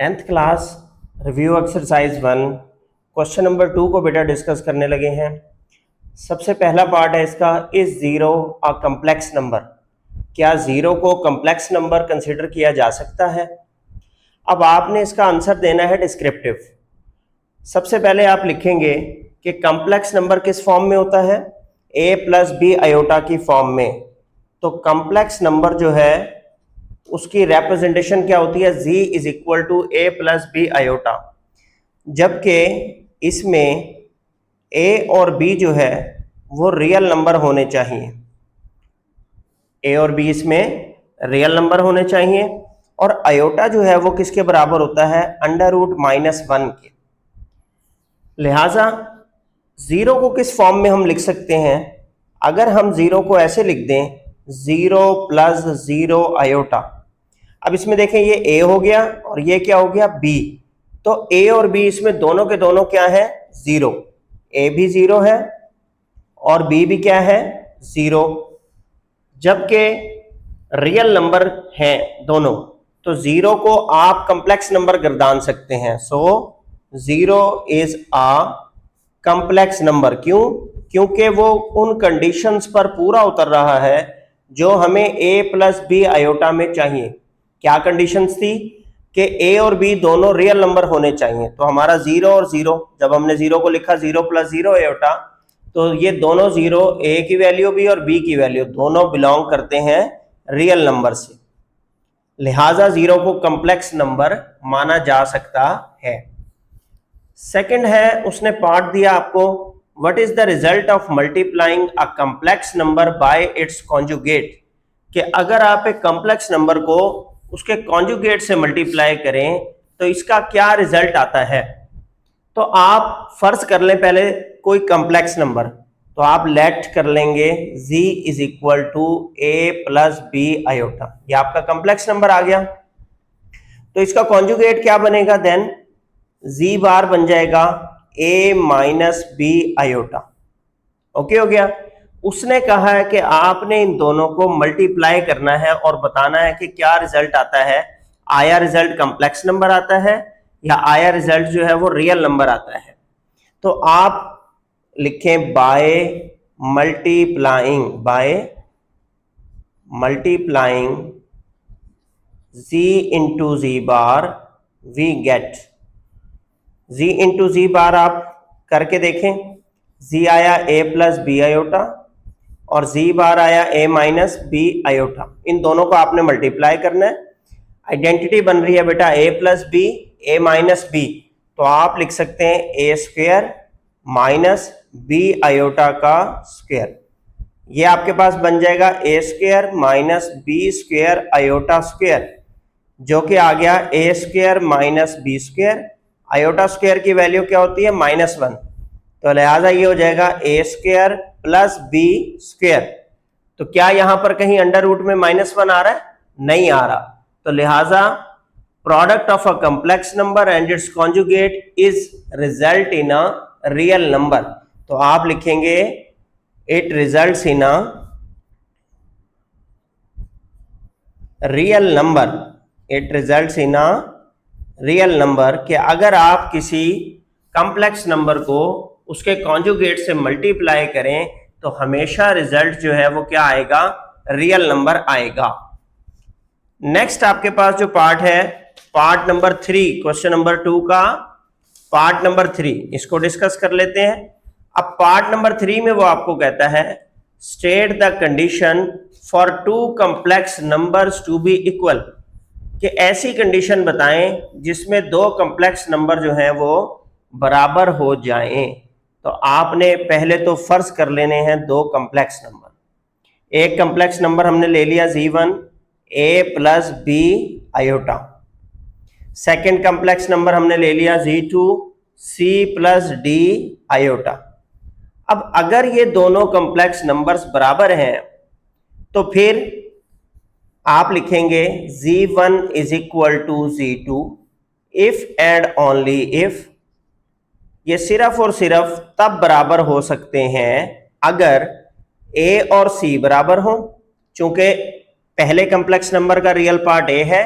10th class review exercise 1 question number 2 को बेटा discuss करने लगे हैं। सबसे पहला पार्ट है इसका, is zero a complex number. क्या जीरो को कम्प्लेक्स नंबर कंसिडर किया जा सकता है? अब आपने इसका आंसर देना है डिस्क्रिप्टिव। सबसे पहले आप लिखेंगे कि कम्प्लेक्स नंबर किस फॉर्म में होता है, a प्लस बी आयोटा की फॉर्म में। तो कम्प्लेक्स नंबर जो है उसकी रिप्रेजेंटेशन क्या होती है, z is equal to a plus b iota. जबकि इसमें a और b जो है वो रियल नंबर होने चाहिए, a और b इसमें रियल नंबर होने चाहिए। और आयोटा जो है वो किसके बराबर होता है, √-1 के। लिहाजा जीरो को किस फॉर्म में हम लिख सकते हैं, अगर हम जीरो को ऐसे लिख दें, 0 प्लस 0 आयोटा। अब इसमें देखें ये a हो गया और ये क्या हो गया, b। तो a और b इसमें दोनों के दोनों क्या है, 0। a भी 0 है और b भी क्या है, 0। जबकि रियल नंबर हैं दोनों, तो 0 को आप कम्प्लेक्स नंबर गर्दान सकते हैं। सो 0 इज आ कम्प्लेक्स नंबर। क्यों? क्योंकि वो उन कंडीशंस पर पूरा उतर रहा है जो हमें a प्लस बी आयोटा में चाहिए। क्या कंडीशंस थी कि a और b दोनों रियल नंबर होने चाहिए। तो हमारा 0 और 0, जब हमने 0 को लिखा 0 प्लस 0 आयोटा, तो ये दोनों 0, a की वैल्यू भी और b की वैल्यू दोनों बिलोंग करते हैं रियल नंबर से। लिहाजा 0 को कम्प्लेक्स नंबर माना जा सकता है। सेकंड है, उसने पार्ट दिया आपको, what is the result of multiplying a complex number by it's conjugate. कि अगर आप एक कम्प्लेक्स नंबर को उसके कॉन्जुगेट से मल्टीप्लाई करें तो इसका क्या रिजल्ट आता है। तो आप फर्ज कर लें पहले कोई कम्प्लेक्स नंबर, तो आप लेट कर लेंगे z is equal to a plus b iota. ये आपका कम्प्लेक्स नंबर आ गया। तो इसका कॉन्जुगेट क्या बनेगा, देन z बार बन जाएगा a minus b iota. Okay हो गया। उसने कहा है कि आपने इन दोनों को मल्टीप्लाई करना है और बताना है कि क्या रिजल्ट आता है। आया रिजल्ट कम्प्लेक्स नंबर आता है या आया रिजल्ट जो है वो रियल नंबर आता है। तो आप लिखें by multiplying z into z bar we get z into z bar. आप करके देखें, z आया a प्लस बी आयोटा और z बार आया a माइनस बी आयोटा। इन दोनों को आपने मल्टीप्लाई करना है। आइडेंटिटी बन रही है बेटा a plus b, a minus b. तो आप लिख सकते हैं a square minus b iota का स्क्वायर। ये आपके पास बन जाएगा a square minus b square iota square, जो कि आ गया a square minus b square. Iota square की वैल्यू क्या होती है, -1। तो लिहाजा ये हो जाएगा a square plus b square. तो क्या यहां पर कहीं अंडर रूट में -1 आ रहा है, नहीं आ रहा। तो लिहाजा product of a complex number and it's conjugate is result in a real number. तो आप लिखेंगे it results in a real number. It results in a real number. कि अगर आप किसी कम्प्लेक्स नंबर को उसके कॉन्जुगेट से मल्टीप्लाई करें तो हमेशा रिजल्ट जो है वो क्या आएगा, रियल नंबर आएगा। नेक्स्ट आपके पास जो पार्ट है, पार्ट नंबर 3, क्वेश्चन नंबर 2 का पार्ट नंबर 3, इसको डिस्कस कर लेते हैं। अब पार्ट नंबर 3 में वो आपको कहता है, state the condition for 2 complex numbers to be equal. कि ऐसी कंडीशन बताएं जिसमें 2 कम्प्लेक्स नंबर जो हैं वो बराबर हो जाएं। तो आपने पहले तो फर्ज कर लेने हैं 2 कम्प्लेक्स नंबर। एक कम्प्लेक्स नंबर हमने ले लिया z1 a plus b iota. Second complex number हमने ले लिया z2 c plus D iota. अब अगर ये दोनों कम्प्लेक्स नंबर्स बराबर हैं तो फिर आप लिखेंगे z1 is equal to z2 if and only if. ये सिर्फ और सिर्फ तब बराबर हो सकते हैं अगर a और c बराबर हो। चूंकि पहले कम्प्लेक्स नंबर का रियल पार्ट a है,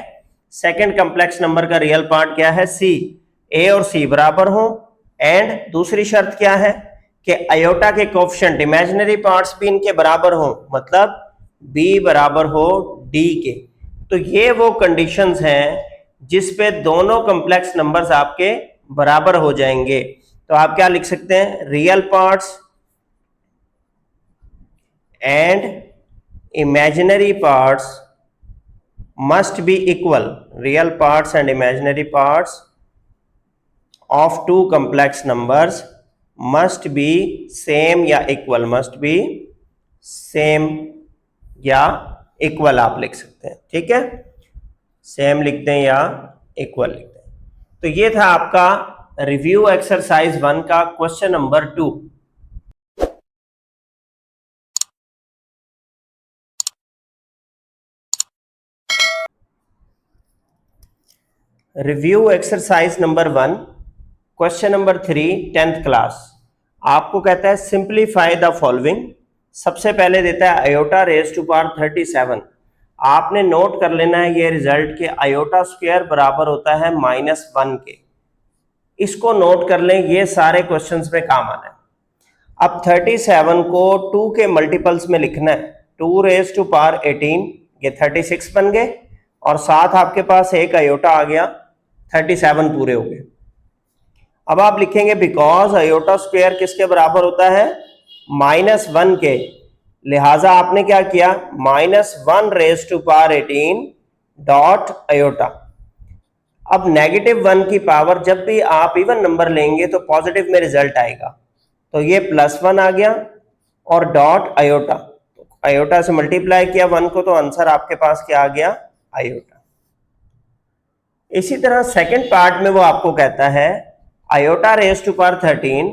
सेकंड कॉम्प्लेक्स नंबर का रियल पार्ट क्या है, सी, ए और सी बराबर हो, एंड दूसरी शर्त क्या है कि आयोटा के कोएफिशिएंट इमेजिनरी पार्ट्स भी इनके बराबर हो, मतलब बी बराबर हो डी के। तो ये वो कंडीशंस हैं जिस पे दोनों कॉम्प्लेक्स नंबर्स आपके बराबर हो जाएंगे। तो आप क्या लिख सकते हैं, real parts and imaginary parts must be equal. Real parts and imaginary parts of two complex numbers must be same या equal, must be same या equal आप लिख सकते हैं, ठीक है, सेम लिखते हैं या इक्वल लिखते हैं। तो ये था आपका रिव्यू एक्सरसाइज 1 का question number 2। Review exercise number 1 question number 3 10th class. आपको कहता है सिंप्लीफाई द फॉलोइंग। सबसे पहले देता है आयोटा रेज टू पावर 37। आपने नोट कर लेना है ये रिजल्ट के आयोटा स्क्वायर बराबर होता है -1 के। इसको नोट कर लें, ये सारे क्वेश्चंस में काम आना है। अब 37 को 2 के मल्टीपल्स में लिखना है, 2 रेज टू पावर 18, ये 36 बन गए, और साथ आपके पास एक आयोटा आ गया, 37 पूरे हो गए। अब आप लिखेंगे बिकॉज आयोटा स्क्वायर किसके बराबर होता है, -1 के, लिहाजा आपने क्या किया, -1 raise to power 18 dot iota. अब -1 की पावर जब भी आप इवन नंबर लेंगे तो पॉजिटिव में रिजल्ट आएगा, तो ये +1 आ गया, और डॉट आयोटा, आयोटा से मल्टीप्लाई किया 1 को, तो आंसर आपके पास क्या आ गया, आयोटा। इसी तरह सेकंड पार्ट में वो आपको कहता है iota raise to power 13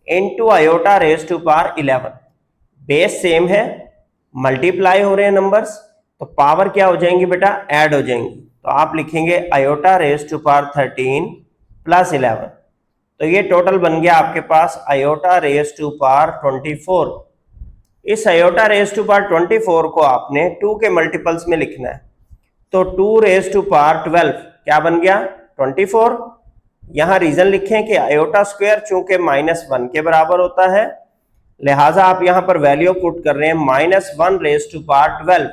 into iota raise to power 11। Base same है, मल्टीप्लाई हो रहे हैं नंबर्स, तो पावर क्या हो जाएंगी बेटा, ऐड हो जाएंगी। तो आप लिखेंगे iota raise to power 13 plus 11, तो ये टोटल बन गया आपके पास आयोटा रेज टू पावर 24। इस आयोटा रेज टू पावर 24 को आपने 2 के मल्टीपल्स में लिखना है, तो 2 रेज टू पावर 12 क्या बन गया, 24। यहां रीजन लिखें कि आयोटा स्क्वायर चूंकि -1 के बराबर होता है, लिहाजा आप यहां पर वैल्यू पुट कर रहे हैं -1 रेज टू पावर 12।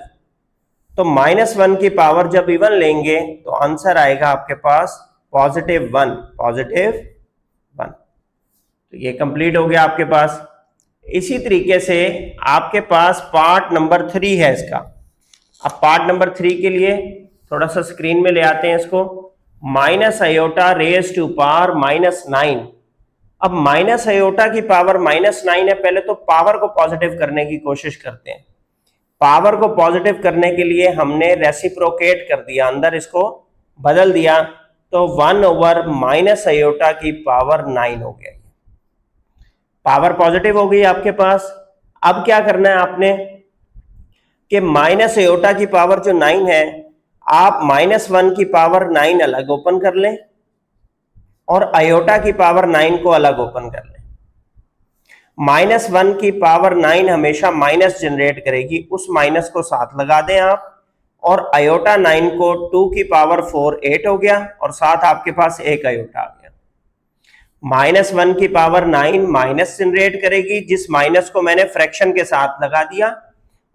तो -1 की पावर जब इवन लेंगे तो आंसर आएगा आपके पास +1, +1। तो ये कंप्लीट हो गया आपके पास। इसी तरीके से आपके पास पार्ट नंबर 3 है इसका। अब पार्ट नंबर 3 के लिए थोड़ा सा स्क्रीन में ले आते हैं इसको, minus iota raise to power -9। अब माइनस आयोटा की पावर -9 है, पहले तो पावर को पॉजिटिव करने की कोशिश करते हैं। पावर को पॉजिटिव करने के लिए हमने रेसिप्रोकेट कर दिया, अंदर इसको बदल दिया, तो 1 माइनस आयोटा की पावर 9 हो गया। पावर पॉजिटिव हो गई आपके पास। अब क्या करना है आपने कि माइनस आयोटा की पावर जो 9 है, आप -1 की पावर 9 अलग ओपन कर लें और आयोटा की पावर 9 को अलग ओपन कर लें। -1 की पावर 9 हमेशा माइनस जनरेट करेगी, उस माइनस को साथ लगा दें आप, और आयोटा 9 को 2 की पावर 4 8 हो गया, और साथ आपके पास एक आयोटा आ गया। -1 की पावर 9 माइनस जनरेट करेगी, जिस माइनस को मैंने फ्रैक्शन के साथ लगा दिया,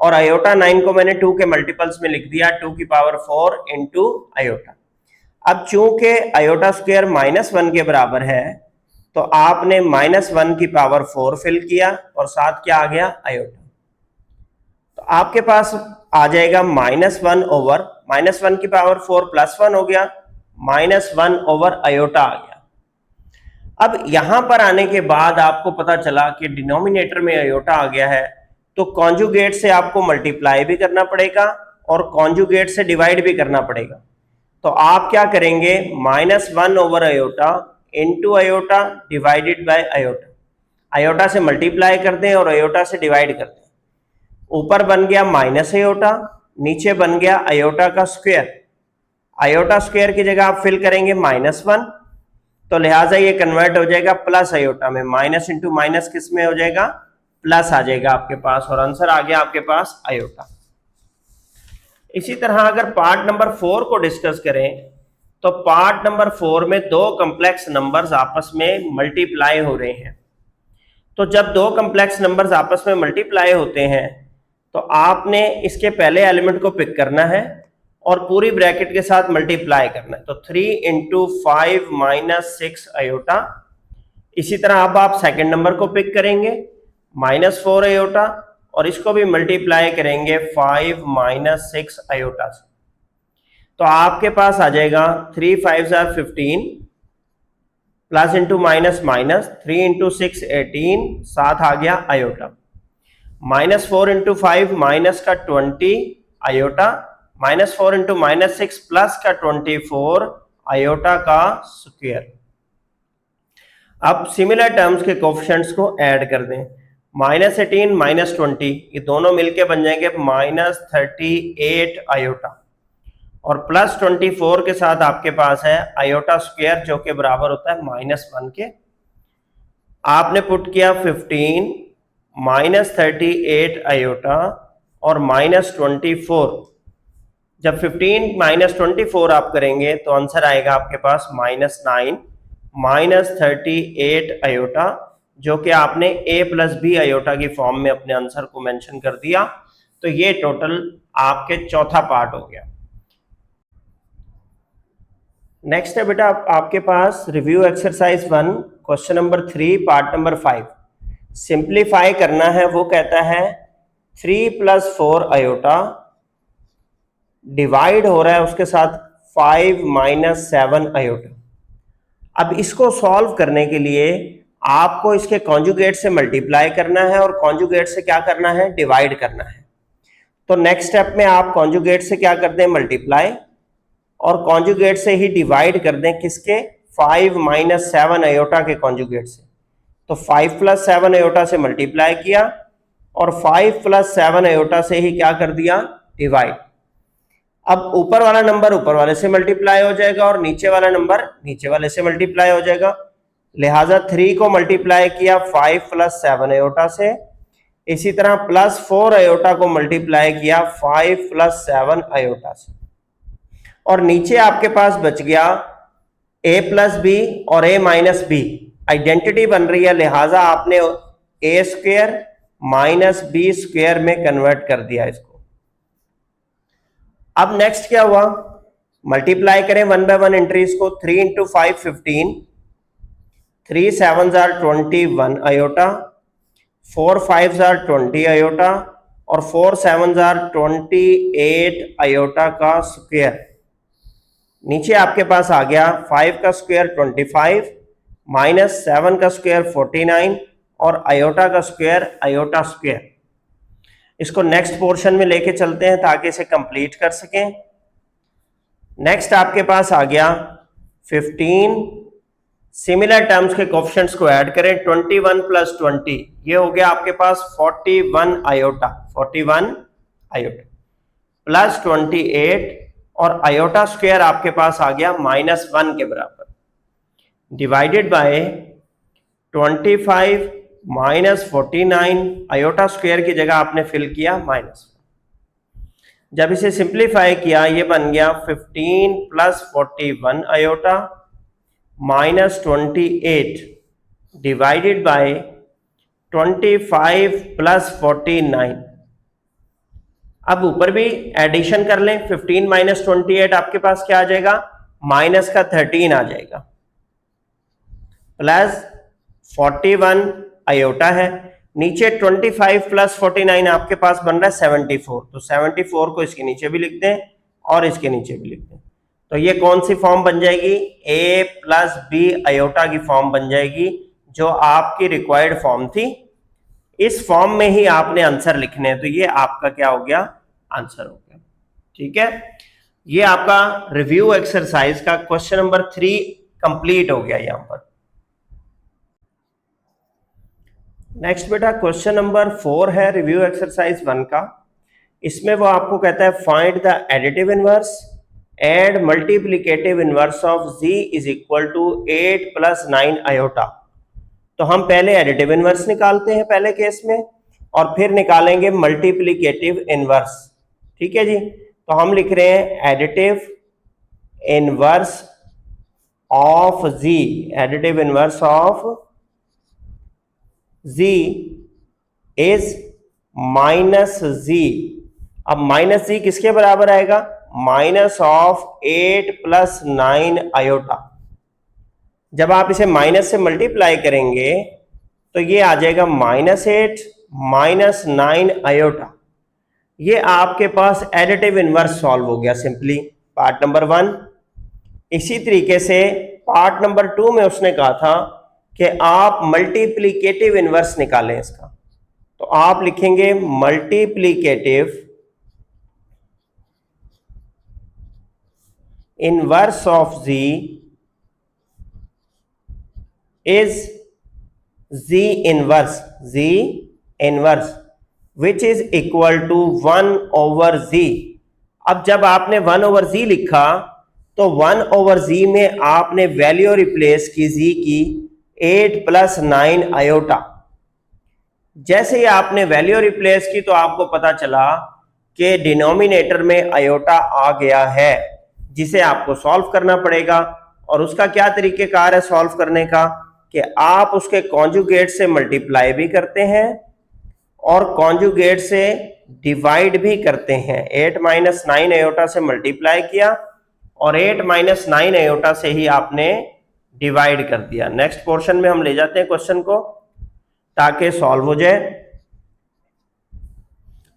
और आयोटा 9 को मैंने 2 के मल्टीपल्स में लिख दिया, 2 की पावर 4 इंटू आयोटा। अब चूंकि आयोटा स्क्वायर -1 के बराबर है, तो आपने -1 की पावर 4 फिल किया, और साथ क्या आ गया, आयोटा। तो आपके पास आ जाएगा -1 की पावर 4 +1 हो गया, -1 आयोटा आ गया। अब यहां पर आने के बाद आपको पता चला कि डिनोमिनेटर में आयोटा आ गया है, तो कॉन्जुगेट से आपको मल्टीप्लाई भी करना पड़ेगा और कॉन्जुगेट से डिवाइड भी करना पड़ेगा। तो आप क्या करेंगे, -1 iota into iota divided bye iota. Iota से मल्टीप्लाई कर दें और आयोटा से डिवाइड कर दें। ऊपर बन गया माइनस आयोटा, नीचे बन गया आयोटा का स्क्वायर। आयोटा स्क्वायर की जगह आप फिल करेंगे -1, तो लिहाजा ये कन्वर्ट हो जाएगा प्लस आयोटा में। माइनस इंटू माइनस किस में हो जाएगा, प्लस आ जाएगा आपके पास, और आंसर आ गया आपके पास आयोटा। इसी तरह अगर पार्ट नंबर 4 को डिस्कस करें तो पार्ट नंबर 4 में दो कॉम्प्लेक्स नंबर्स आपस में मल्टीप्लाई हो रहे हैं। तो जब दो कॉम्प्लेक्स नंबर्स आपस में मल्टीप्लाई होते हैं तो आपने इसके पहले एलिमेंट को पिक करना है और पूरी ब्रैकेट के साथ मल्टीप्लाई करना है। तो 3 इंटू 5 माइनस 6 आयोटा। इसी तरह अब आप सेकेंड नंबर को पिक करेंगे -4 आयोटा और इसको भी मल्टीप्लाई करेंगे 5 माइनस 6 आयोटा से। तो आपके पास आ जाएगा 3 5 15 plus into minus minus 3 into 6 18 साथ आ गया आयोटा। -4 इंटू 5 माइनस का 20 आयोटा, -4 इंटू माइनस 6 प्लस का 24 आयोटा का स्क्वायर। अब सिमिलर टर्म्स के कोफिशिएंट्स को ऐड कर दें। -18 -20 ये दोनों मिलके बन जाएंगे -38 आयोटा और +24 के साथ आपके पास है आयोटा स्क्वायर जो कि बराबर होता है -1 के। आपने पुट किया 15 -38 आयोटा और -24। जब 15 -24 आप करेंगे तो आंसर आएगा आपके पास -9 -38 आयोटा, जो कि आपने a प्लस बी आयोटा की फॉर्म में अपने आंसर को मेंशन कर दिया। तो ये टोटल आपके चौथा पार्ट हो गया। नेक्स्ट है बेटा आपके पास review exercise 1 question number 3 part number 5। Simplify करना है। वो कहता है 3 + 4 आयोटा डिवाइड हो रहा है उसके साथ 5 - 7 आयोटा। अब इसको सॉल्व करने के लिए आपको इसके कॉन्जुगेट से मल्टीप्लाई करना है और कॉन्जुगेट से क्या करना है, डिवाइड करना है। तो नेक्स्ट स्टेप में आप कॉन्जुगेट से क्या कर दें, मल्टीप्लाई, और कॉन्जुगेट से ही डिवाइड कर दें किसके, 5 - 7 आयोटा के कॉन्जुगेट से। तो 5 + 7 आयोटा से मल्टीप्लाई किया और 5 + 7 आयोटा से ही क्या कर दिया, डिवाइड। अब ऊपर वाला नंबर ऊपर वाले से मल्टीप्लाई हो जाएगा और नीचे वाला नंबर नीचे वाले से मल्टीप्लाई हो जाएगा। लिहाजा 3 को मल्टीप्लाई किया 5 + 7 आयोटा से। इसी तरह +4 आयोटा को मल्टीप्लाई किया 5 + 7 आयोटा से। और नीचे आपके पास बच गया a + b और a - b, आइडेंटिटी बन रही है, लिहाजा आपने a² - b² में कन्वर्ट कर दिया इसको। अब नेक्स्ट क्या हुआ, मल्टीप्लाई करें 1 बाय 1 एंट्रीज को। 3 × 5 15, 3 7 21 आयोटा, 4 5 20 आयोटा और 4 7 28 आयोटा का स्क्वायर। नीचे आपके पास आ गया 5 का स्क्वायर 25 - 7 का स्क्वायर 49 और आयोटा का स्क्वायर आयोटा स्क्वायर। इसको नेक्स्ट पोर्शन में लेके चलते हैं ताकि इसे कंप्लीट कर सकें। नेक्स्ट आपके पास आ गया 15, सिमिलर टर्म्स के कोफिशिएंट्स को ऐड करें। 21 + 20 ये हो गया आपके पास 41 आयोटा, 41 आयोटा प्लस 28 और आयोटा स्क्वायर आपके पास आ गया -1 के बराबर, डिवाइडेड बाय 25 - 49 आयोटा स्क्वायर की जगह आपने फिल किया -1। जब इसे सिंप्लीफाई किया ये बन गया 15 + 41 आयोटा -28 डिवाइडेड बाय 25 + 49। अब ऊपर भी एडिशन कर लें, 15 - 28 आपके पास क्या आ जाएगा, -13 आ जाएगा, प्लस 41 आयोटा है। नीचे 25 + 49 आपके पास बन रहा है 74। तो 74 को इसके नीचे भी लिख दें और इसके नीचे भी लिख दें। तो ये कौन सी फॉर्म बन जाएगी, a + b आयोटा की फॉर्म बन जाएगी, जो आपकी रिक्वायर्ड फॉर्म थी। इस फॉर्म में ही आपने आंसर लिखने हैं। तो ये आपका क्या हो गया, आंसर हो गया। ठीक है, ये आपका रिव्यू एक्सरसाइज का क्वेश्चन नंबर 3 कंप्लीट हो गया। यहां पर नेक्स्ट बेटा क्वेश्चन नंबर 4 है रिव्यू एक्सरसाइज 1 का। इसमें वो आपको कहता है find the additive inverse and multiplicative inverse of z = 8 + 9 iota. तो हम पहले एडिटिव इनवर्स निकालते हैं पहले केस में और फिर निकालेंगे मल्टीप्लिकेटिव इनवर्स। ठीक है जी, तो हम लिख रहे हैं additive inverse of z, additive inverse of z is minus z. अब माइनस जी किसके बराबर आएगा? Minus of 8 + 9 iota. जब आप इसे माइनस से मल्टीप्लाई करेंगे तो ये आ जाएगा -8 - 9 आयोटा। ये आपके पास एडिटिव इनवर्स सॉल्व हो गया सिंपली, पार्ट नंबर 1। इसी तरीके से पार्ट नंबर 2 में उसने कहा था कि आप मल्टीप्लिकेटिव इनवर्स निकालें इसका। तो आप लिखेंगे multiplicative inverse of z is z inverse which is equal to 1/z। अब जब आपने 1/z लिखा तो 1/z में आपने वैल्यू रिप्लेस की जी की 8 + 9 आयोटा। जैसे ही आपने वैल्यू रिप्लेस की तो आपको पता चला कि डिनोमिनेटर में आयोटा आ गया है, जिसे आपको सॉल्व करना पड़ेगा। और उसका क्या तरीकेकार है सॉल्व करने का कि आप उसके कॉन्जुगेट से मल्टीप्लाई भी करते हैं और कॉन्जुगेट से डिवाइड भी करते हैं। 8 - 9 आयोटा से मल्टीप्लाई किया और 8 - 9 आयोटा से ही आपने डिवाइड कर दिया। नेक्स्ट पोर्शन में हम ले जाते हैं क्वेश्चन को ताकि सॉल्व हो जाए।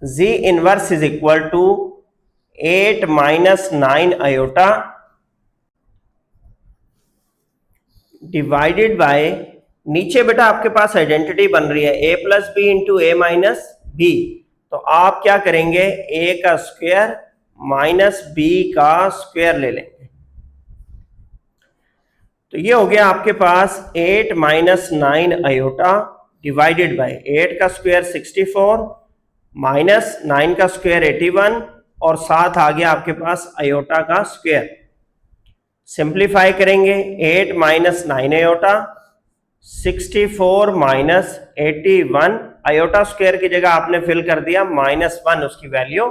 Z inverse is equal to 8 - 9 iota divided by, नीचे बेटा आपके पास आइडेंटिटी बन रही है a + b × a - b। तो आप क्या करेंगे, a का स्क्वायर माइनस b का स्क्वायर ले लेंगे। तो ये हो गया आपके पास 8 - 9 आयोटा डिवाइडेड बाय 8 का स्क्वायर 64 माइनस 9 का स्क्वायर 81 और साथ आ गया आपके पास आयोटा का स्क्वायर। सिंप्लीफाई करेंगे 8 - 9 आयोटा 64 - 81 आयोटा स्क्वायर की जगह आपने फिल कर दिया -1 उसकी वैल्यू।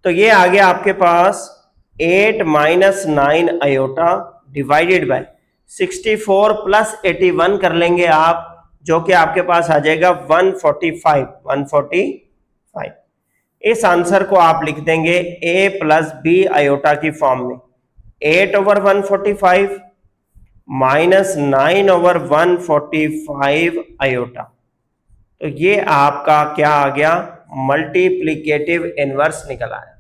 तो ये आ गया आपके पास 8 - 9 आयोटा डिवाइडेड बाय 64 + 81 कर लेंगे आप, जो कि आपके पास आ जाएगा 145। इस आंसर को आप लिख देंगे a + b आयोटा की फॉर्म में, 8/145 - 9/145 आयोटा। तो ये आपका क्या आ गया, मल्टीप्लिकेटिव इनवर्स निकल आया।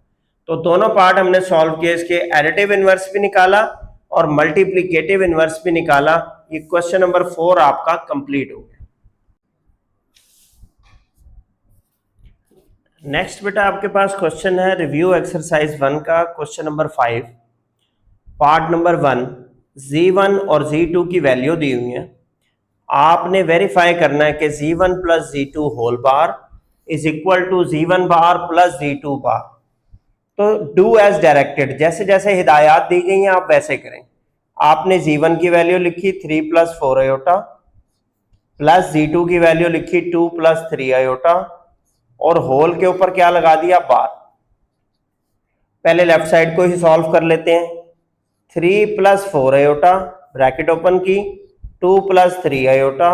तो दोनों पार्ट हमने सॉल्व किए, इसके एडिटिव इनवर्स भी निकाला और मल्टीप्लिकेटिव इनवर्स भी निकाला। ये क्वेश्चन नंबर 4 आपका कंप्लीट हो गया। नेक्स्ट बेटा आपके पास क्वेश्चन है रिव्यू एक्सरसाइज 1 का question number 5, part number 1। Z1 और Z2 की वैल्यू दी हुई है, आपने वेरीफाई करना है कि Z1 + Z2 whole bar is equal to Z1 bar + Z2 bar. तो डू एज डायरेक्टेड, जैसे जैसे हिदायत दी गई हैं आप वैसे करें। आपने Z1 की वैल्यू लिखी 3 + 4 आयोटा प्लस Z2 की वैल्यू लिखी 2 + 3 आयोटा और होल के ऊपर क्या लगा दिया, बार। पहले लेफ्ट साइड को ही सॉल्व कर लेते हैं। 3 + 4 आयोटा ब्रैकेट ओपन की, 2 + 3 आयोटा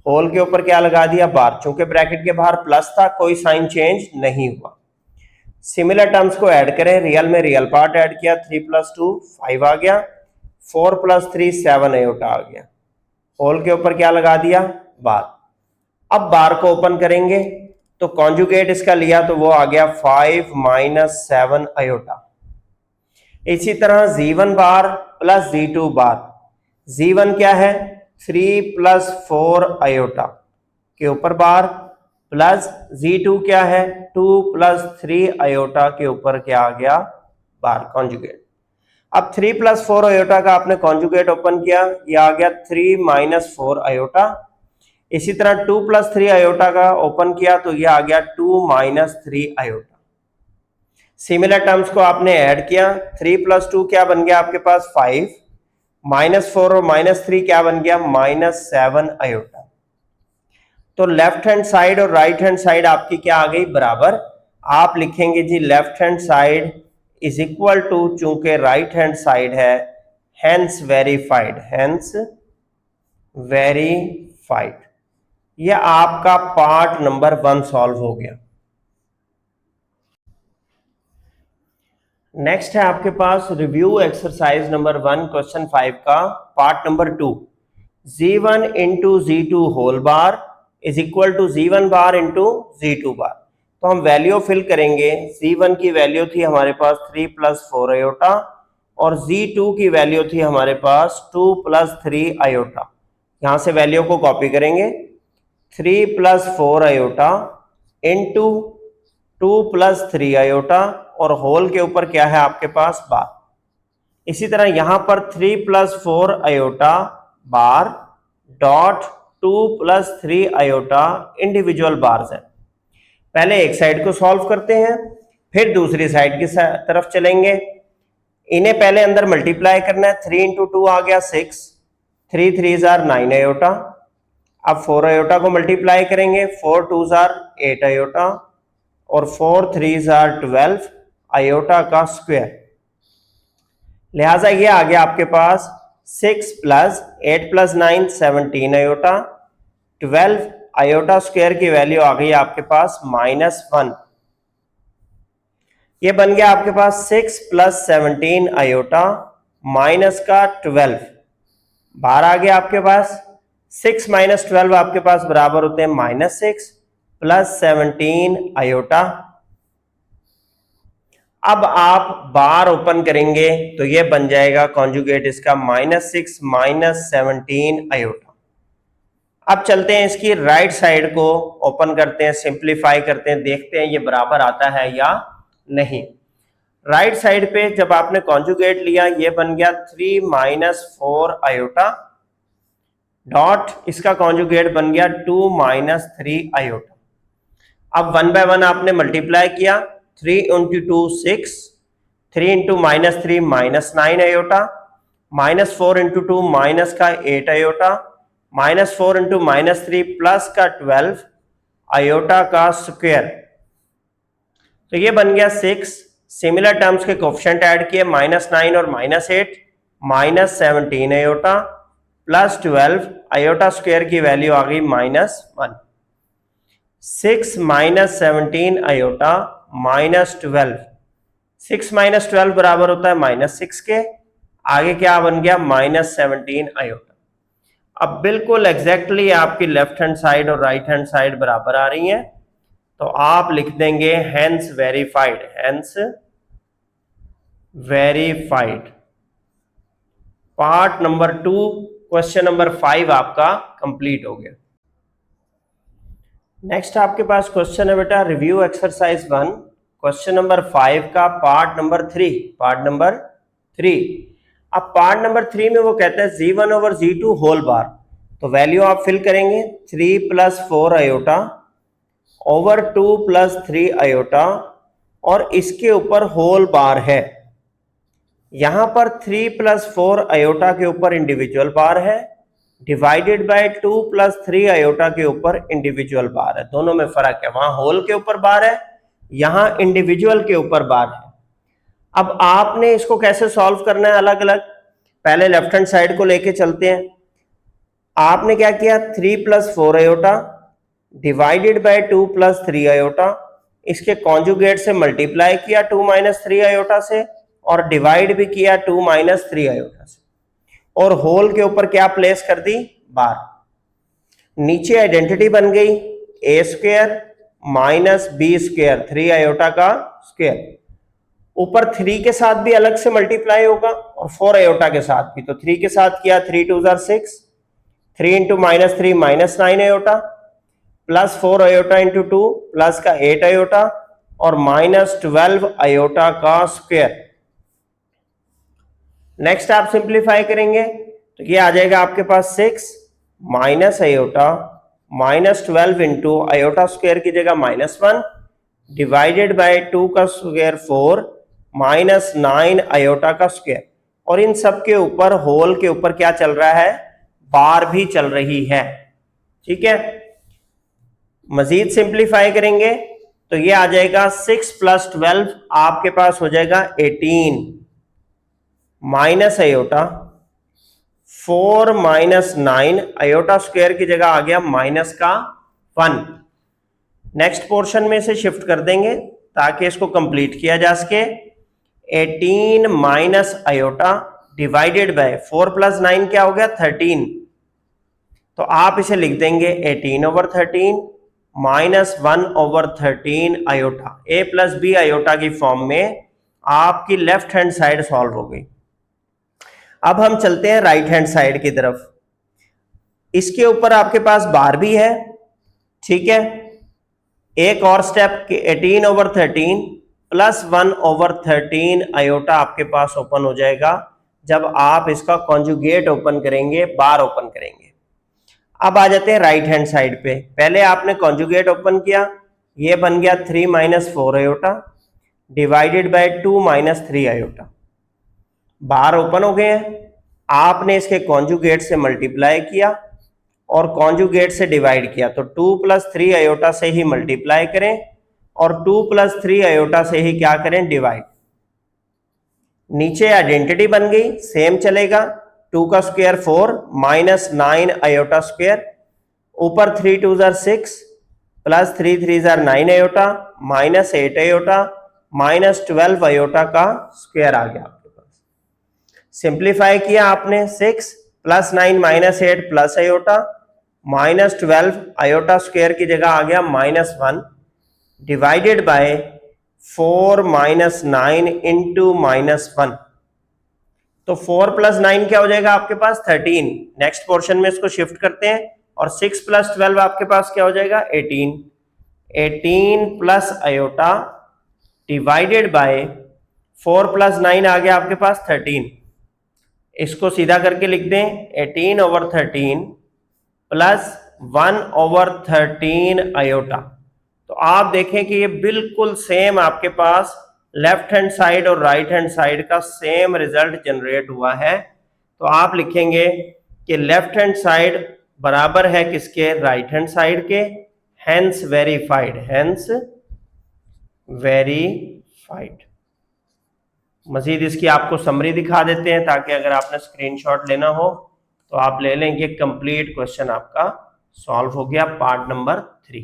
होल के ऊपर क्या लगा दिया, बार। चूंकि ब्रैकेट के बाहर प्लस था कोई साइन चेंज नहीं हुआ। सिमिलर टर्म्स को ऐड करें, रियल में रियल पार्ट ऐड किया, 3 + 2 5 आ गया, 4 + 3 7 आयोटा आ गया। होल के ऊपर क्या लगा दिया, बार। अब बार को ओपन करेंगे तो कॉन्जुगेट इसका लिया तो वो आ गया 5 - 7 आयोटा। इसी तरह Z1 बार + Z2 बार, Z1 क्या है 3 + 4 आयोटा के ऊपर बार, प्लस Z2 क्या है 2 + 3 आयोटा के ऊपर क्या आ गया, बार कॉन्जुगेट। अब 3 + 4 आयोटा का आपने कॉन्जुगेट ओपन किया, ये आ गया 3 - 4 आयोटा। इसी तरह 2 + 3 आयोटा का ओपन किया तो ये आ गया 2 - 3 आयोटा। सिमिलर टर्म्स को आपने ऐड किया, 3 + 2 क्या बन गया आपके पास 5, -4 और -3 क्या बन गया -7 आयोटा। तो लेफ्ट हैंड साइड और राइट हैंड साइड आपकी क्या आ गई, बराबर आप लिखेंगे जी left hand side is equal to, चूंकि राइट हैंड साइड है, हेंस वेरीफाइड, हेंस वेरीफाइड। यह आपका पार्ट नंबर 1 सॉल्व हो गया। नेक्स्ट है आपके पास रिव्यू एक्सरसाइज नंबर 1 क्वेश्चन 5 का part number 2। z1 into z2 whole bar is equal to z1 bar into z2 bar. तो हम वैल्यू फिल करेंगे। z1 की वैल्यू थी हमारे पास 3 + 4 आयोटा और z2 की वैल्यू थी हमारे पास 2 + 3 आयोटा। यहां से वैल्यू को कॉपी करेंगे, 3 + 4 आयोटा इंटू 2 + 3 आयोटा और होल के ऊपर क्या है आपके पास बार। इसी तरह यहां पर 3 + 4 आयोटा बार डॉट 2 + 3 आयोटा इंडिविजुअल बार्स है। पहले एक साइड को सॉल्व करते हैं, फिर दूसरी साइड की तरफ चलेंगे। इन्हें पहले अंदर मल्टीप्लाई करना है। 3 × 2 आ गया 6, 3 3 = 9 आयोटा। अब 4 आयोटा को मल्टीप्लाई करेंगे, 4 2 = 8 आयोटा और 4 3 = 12 आयोटा का स्क्वायर। लिहाजा ये आ गया आपके पास 6 + 8 + 9 17 आयोटा, 12 आयोटा स्क्वायर की वैल्यू आ गई आपके पास -1। ये बन गया आपके पास 6 + 17 आयोटा माइनस का 12 बाहर आ गया आपके पास। 6 - 12 आपके पास बराबर होते हैं -6 + 17 आयोटा। अब आप बार ओपन करेंगे तो ये बन जाएगा कॉन्जुगेट इसका -6 - 17 आयोटा। अब चलते हैं इसकी राइट साइड को ओपन करते हैं, सिंप्लीफाई करते हैं, देखते हैं ये बराबर आता है या नहीं। राइट साइड पे जब आपने कॉन्जुगेट लिया ये बन गया 3 - 4 आयोटा डॉट इसका कॉन्जुगेट बन गया 2 - 3 आयोटा। अब 1 बाय 1 आपने मल्टीप्लाई किया, 3 × 2 6, 3 × -3 -9 आयोटा, -4 × 2 माइनस का 8 आयोटा, -4 × -3 प्लस का 12 आयोटा का स्क्वायर। तो ये बन गया 6। सिमिलर टर्म्स के कोफिशिएंट ऐड किए, -9 और -8, -17 आयोटा प्लस 12 आयोटा स्क्वायर की वैल्यू आ गई -1। 6 - 17 आयोटा -12, 6 - 12 बराबर होता है -6 के। आगे क्या बन गया -17 आयोटा। अब बिल्कुल एग्जैक्टली आपकी लेफ्ट हैंड साइड और राइट हैंड साइड बराबर आ रही हैं, तो आप लिख देंगे hence verified, hence verified. Part number 2 question number 5 आपका कंप्लीट हो गया। नेक्स्ट आपके पास क्वेश्चन है बेटा रिव्यू एक्सरसाइज 1 क्वेश्चन नंबर 5 का पार्ट नंबर 3, पार्ट नंबर 3। अब पार्ट नंबर 3 में वो कहता है z1/z2 होल बार। तो वैल्यू आप फिल करेंगे 3 + 4 आयोटा ओवर 2 + 3 आयोटा और इसके ऊपर होल बार है। यहां पर 3 + 4 आयोटा के ऊपर इंडिविजुअल बार है, डिवाइडेड बाय 2 + 3 आयोटा के ऊपर इंडिविजुअल बार है। दोनों में फर्क है, वहां होल के ऊपर बार है, यहां इंडिविजुअल के ऊपर बार है। अब आपने इसको कैसे सॉल्व करना है अलग अलग। पहले लेफ्ट हैंड साइड को लेके चलते हैं। आपने क्या किया 3 + 4 आयोटा डिवाइडेड बाय 2 + 3 आयोटा, इसके कॉन्जुगेट से मल्टीप्लाई किया 2 - 3 आयोटा से और डिवाइड भी किया 2 - 3 आयोटा से और होल के ऊपर क्या प्लेस कर दी बार। नीचे आइडेंटिटी बन गई a² - b², 3 आयोटा का स्क्वायर। ऊपर 3 के साथ भी अलग से मल्टीप्लाई होगा और 4 आयोटा के साथ भी। तो 3 के साथ किया 3 2 = 6, 3 × -3 -9 आयोटा प्लस 4 आयोटा × 2 प्लस का 8 आयोटा और -12 आयोटा का स्क्वायर। नेक्स्ट आप सिंप्लीफाई करेंगे तो ये आ जाएगा आपके पास 6 minus iota -12 into iota square की जगह -1 डिवाइडेड बाय 2 का स्क्वायर 4 -9 आयोटा का स्क्वायर। और इन सब के ऊपर होल के ऊपर क्या चल रहा है, बार भी चल रही है। ठीक है, मजीद सिंप्लीफाई करेंगे तो ये आ जाएगा 6 + 12 आपके पास हो जाएगा 18 माइनस आयोटा 4 - 9 आयोटा स्क्वायर की जगह आ गया माइनस का 1। नेक्स्ट पोर्शन में से शिफ्ट कर देंगे ताकि इसको कंप्लीट किया जा सके। 18 माइनस आयोटा डिवाइडेड बाय 4 + 9 क्या हो गया 13। तो आप इसे लिख देंगे 18/13 minus 1/13 iota. a + b iota की फॉर्म में आपकी लेफ्ट हैंड साइड सॉल्व हो गई। अब हम चलते हैं राइट हैंड साइड की तरफ। इसके ऊपर आपके पास बार भी है, ठीक है। एक और स्टेप कि 18/13 + 1/13 आयोटा आपके पास ओपन हो जाएगा जब आप इसका कॉन्जुगेट ओपन करेंगे, बार ओपन करेंगे। अब आ जाते हैं राइट हैंड साइड पे। पहले आपने कॉन्जुगेट ओपन किया, ये बन गया 3 - 4 आयोटा डिवाइडेड बाय 2 - 3 आयोटा। बार ओपन हो गए हैं, आपने इसके कॉन्जुगेट से मल्टीप्लाई किया और कॉन्जुगेट से डिवाइड किया। तो 2 + 3 आयोटा से ही मल्टीप्लाई करें और 2 + 3 आयोटा से ही क्या करें डिवाइड। नीचे आइडेंटिटी बन गई, सेम चलेगा। 2 का स्क्वायर 4 माइनस 9 आयोटा स्क्वायर, ऊपर 3 × 2 = 6 plus 3 × 3 = 9 iota minus 8 iota minus 12 iota का स्क्वायर आ गया आपके पास। सिंप्लीफाई किया आपने, 6 + 9 - 8 plus iota minus 12 iota square की जगह आ गया -1 डिवाइडेड बाय 4 - 9 इंटू -1। तो 4 + 9 क्या हो जाएगा आपके पास 13। नेक्स्ट पोर्शन में इसको शिफ्ट करते हैं और 6 + 12 आपके पास क्या हो जाएगा 18। 18 प्लस आयोटा डिवाइडेड बाय 4 + 9 आ गया आपके पास 13। इसको सीधा करके लिख दें 18/13 प्लस 1/13 आयोटा। तो आप देखें कि ये बिल्कुल सेम आपके पास लेफ्ट हैंड साइड और राइट हैंड साइड का सेम रिजल्ट जनरेट हुआ है। तो आप लिखेंगे कि लेफ्ट हैंड साइड बराबर है किसके राइट हैंड साइड के, हेंस वेरीफाइड, हेंस वेरीफाइड। मजीद इसकी आपको समरी दिखा देते हैं ताकि अगर आपने स्क्रीनशॉट लेना हो तो आप ले लेंगे। कंप्लीट क्वेश्चन आपका सॉल्व हो गया, पार्ट नंबर 3।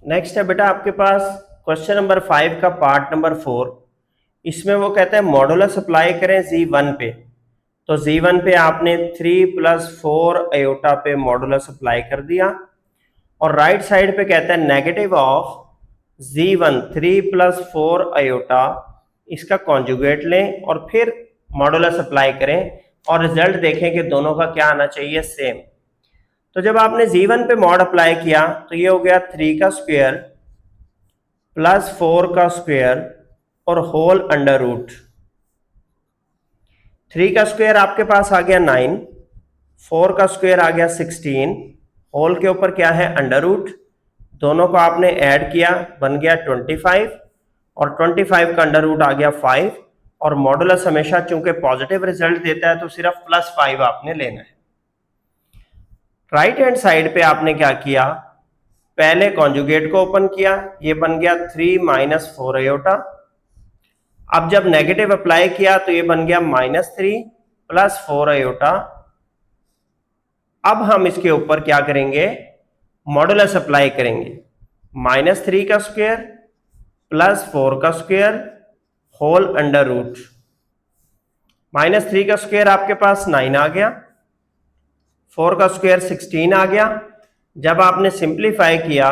नेक्स्ट है बेटा आपके पास क्वेश्चन नंबर 5 का पार्ट नंबर 4। इसमें वो कहता है मॉडुलस अप्लाई करें Z1 पे। तो Z1 पे आपने 3 + 4 आयोटा पे मॉडुलस अप्लाई कर दिया और राइट साइड पे कहता है नेगेटिव ऑफ Z1 3 + 4 आयोटा, इसका कॉन्जुगेट लें और फिर मॉडुलस अप्लाई करें और रिजल्ट देखें कि दोनों का क्या आना चाहिए सेम। तो जब आपने Z1 पे मॉड अप्लाई किया तो ये हो गया 3 का स्क्वायर प्लस 4 का स्क्वायर और होल अंडर रूट। 3 का स्क्वायर आपके पास आ गया 9, 4 का स्क्वायर आ गया 16, होल के ऊपर क्या है अंडर रूट। दोनों को आपने ऐड किया, बन गया 25 और 25 का अंडर रूट आ गया 5। और मॉडुलस हमेशा चूंकि पॉजिटिव रिजल्ट देता है तो सिर्फ +5 आपने लेना है। राइट हैंड साइड पे आपने क्या किया, पहले कॉन्जुगेट को ओपन किया, ये बन गया 3 - 4 आयोटा। अब जब नेगेटिव अप्लाई किया तो ये बन गया -3 + 4 आयोटा। अब हम इसके ऊपर क्या करेंगे मॉडुलस अप्लाई करेंगे, -3 का स्क्वायर प्लस 4 का स्क्वायर होल अंडर रूट। -3 का स्क्वायर आपके पास 9 आ गया, 4 का स्क्वायर 16 आ गया। जब आपने सिंप्लीफाई किया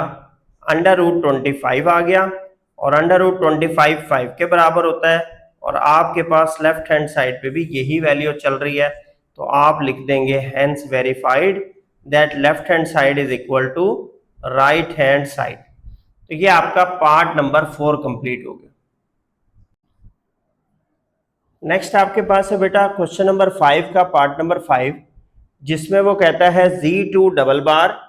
अंडर रूट 25 आ गया और अंडर रूट 25 5 के बराबर होता है और आपके पास लेफ्ट हैंड साइड पे भी यही वैल्यू चल रही है। तो आप लिख देंगे hence verified that left hand side is equal to right hand side. तो ये आपका पार्ट नंबर 4 कंप्लीट हो गया। नेक्स्ट आपके पास है बेटा क्वेश्चन नंबर 5 का पार्ट नंबर 5, जिसमें वो कहता है Z2 double bar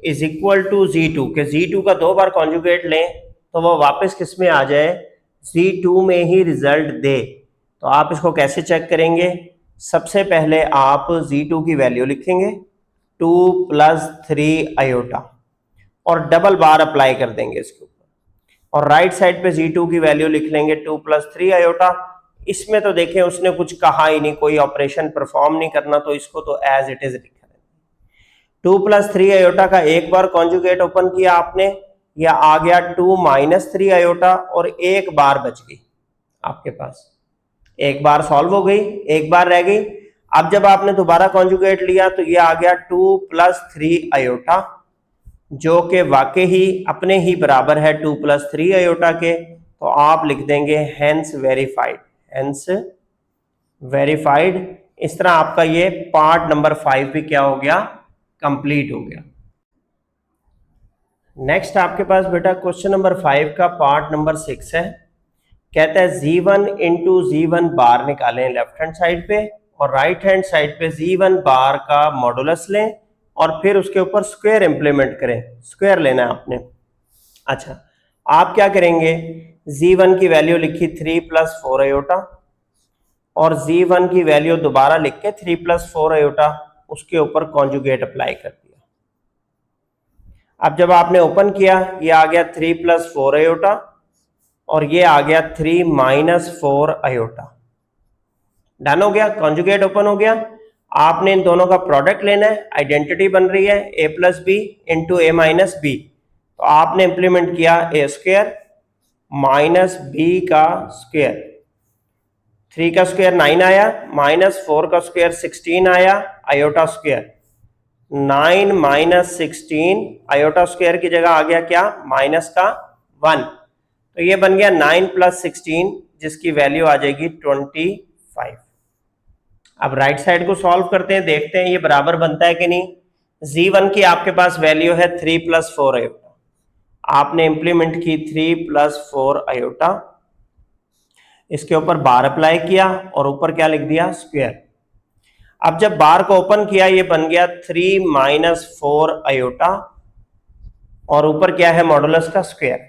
is equal to Z2 के Z2 का 2 बार कॉन्जुगेट लें तो वो वापस किस में आ जाए Z2 में ही रिजल्ट दे। तो आप इसको कैसे चेक करेंगे, सबसे पहले आप Z2 की वैल्यू लिखेंगे 2 + 3 आयोटा और डबल बार अप्लाई कर देंगे इसके ऊपर, और राइट साइड पे Z2 की वैल्यू लिख लेंगे 2 + 3 आयोटा। इसमें तो देखें उसने कुछ कहा ही नहीं, कोई ऑपरेशन परफॉर्म नहीं करना, तो इसको तो एज इट इज लिखा है। 2 + 3 आयोटा का एक बार कॉन्जुगेट ओपन किया आपने, या आ गया 2 - 3 आयोटा, और एक बार बच गई आपके पास, एक बार सॉल्व हो गई, एक बार रह गई। अब जब आपने दोबारा कॉन्जुगेट लिया तो ये आ गया 2 + 3 आयोटा, जो कि वाकई ही अपने ही बराबर है 2 + 3 आयोटा के, तो आप लिख देंगे हेंस वेरीफाइड, हेंस वेरीफाइड। इस तरह आपका ये पार्ट नंबर 5 भी क्या हो गया, कंप्लीट हो गया। नेक्स्ट आपके पास बेटा क्वेश्चन नंबर 5 का पार्ट नंबर 6 है। कहता है Z1 × Z1 बार निकालें लेफ्ट हैंड साइड पे, और राइट हैंड साइड पे Z1 बार का मॉडुलस लें और फिर उसके ऊपर स्क्वायर इंप्लीमेंट करें, स्क्वायर लेना है आपने। अच्छा, आप क्या करेंगे, Z1 की वैल्यू लिखी 3 + 4 आयोटा, और Z1 की वैल्यू दोबारा लिख के 3 + 4 आयोटा, उसके ऊपर कॉन्जुगेट अप्लाई कर दिया। अब जब आपने ओपन किया, ये आ गया 3 + 4 आयोटा, और ये आ गया 3 - 4 आयोटा। डन हो गया, कॉन्जुगेट ओपन हो गया। आपने इन दोनों का प्रोडक्ट लेना है, आइडेंटिटी बन रही है a + b × a - b, तो आपने इंप्लीमेंट किया a² - b का स्क्वायर, 3 का स्क्वायर 9 आया, -4 का स्क्वायर 16 आया, आयोटा स्क्वायर 9 - 16 आयोटा स्क्वायर की जगह आ गया क्या, माइनस का 1, तो ये बन गया 9 + 16, जिसकी वैल्यू आ जाएगी 25। अब राइट साइड को सॉल्व करते हैं, देखते हैं ये बराबर बनता है कि नहीं। Z1 की आपके पास वैल्यू है 3 + 4 आयोटा, आपने इंप्लीमेंट की 3 + 4 आयोटा, इसके ऊपर बार अप्लाई किया और ऊपर क्या लिख दिया, स्क्वायर। अब जब बार को ओपन किया, ये बन गया 3 - 4 आयोटा, और ऊपर क्या है, मॉडुलस का स्क्वायर।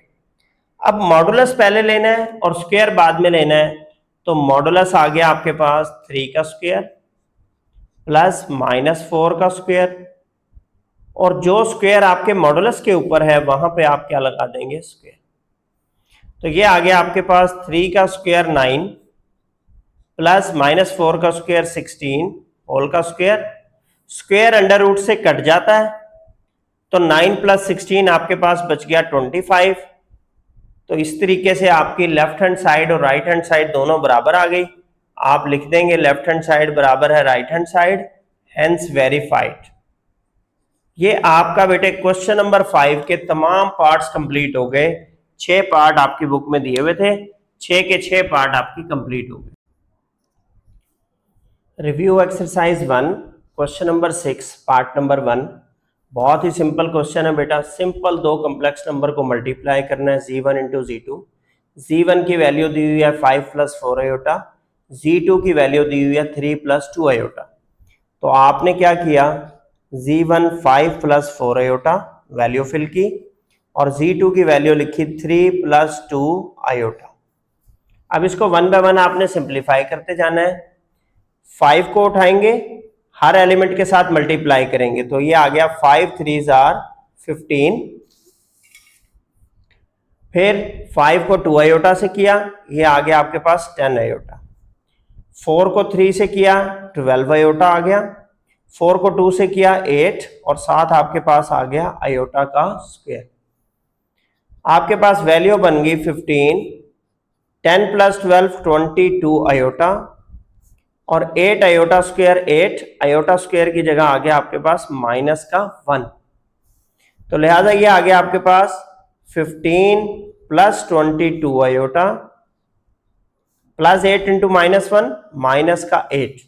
अब मॉडुलस पहले लेना है और स्क्वायर बाद में लेना है, तो मॉडुलस आ गया आपके पास 3 का स्क्वायर प्लस -4 का स्क्वायर, और जो स्क्वायर आपके मॉडुलस के ऊपर है वहां पे आप क्या लगा देंगे, स्क्वायर। तो ये आ गया आपके पास 3 का स्क्वायर 9 प्लस -4 का स्क्वायर 16 होल का स्क्वायर। स्क्वायर अंडर रूट से कट जाता है, तो 9 + 16 आपके पास बच गया 25। तो इस तरीके से आपकी लेफ्ट हैंड साइड और राइट हैंड साइड दोनों बराबर आ गई। आप लिख देंगे लेफ्ट हैंड साइड बराबर है right hand side, hence verified. ये आपका बेटे क्वेश्चन नंबर 5 के तमाम पार्ट्स कंप्लीट हो गए। 6 पार्ट आपकी बुक में दिए हुए थे, 6 के 6 पार्ट आपकी कंप्लीट हो गए। Review exercise 1 question number 6 part number 1। बहुत ही सिंपल क्वेश्चन है बेटा, सिंपल दो कॉम्प्लेक्स नंबर को मल्टीप्लाई करना है, Z1 × Z2। Z1 की वैल्यू दी हुई है 5 + 4 आयोटा, Z2 की वैल्यू दी हुई है 3 + 2 आयोटा। तो आपने क्या किया, Z1 5 + 4 आयोटा वैल्यू फिल की, और Z2 की वैल्यू लिखी 3 + 2 आयोटा। अब इसको 1 बाय 1 आपने सिंप्लीफाई करते जाना है। 5 को उठाएंगे, हर एलिमेंट के साथ मल्टीप्लाई करेंगे, तो ये आ गया 5 × 3 = 15। फिर 5 को 2 आयोटा से किया, ये आ गया आपके पास 10 आयोटा। 4 को 3 से किया, 12 आयोटा आ गया। 4 को 2 से किया 8, और साथ आपके पास आ गया आयोटा का स्क्वायर। आपके पास वैल्यू बन गई 15, 10 + 12 22 आयोटा, और 8 आयोटा स्क्वायर 8 आयोटा स्क्वायर की जगह आ गया आपके पास -1। तो लिहाजा ये आ गया आपके पास 15 + 22 आयोटा प्लस 8 × -1 -8।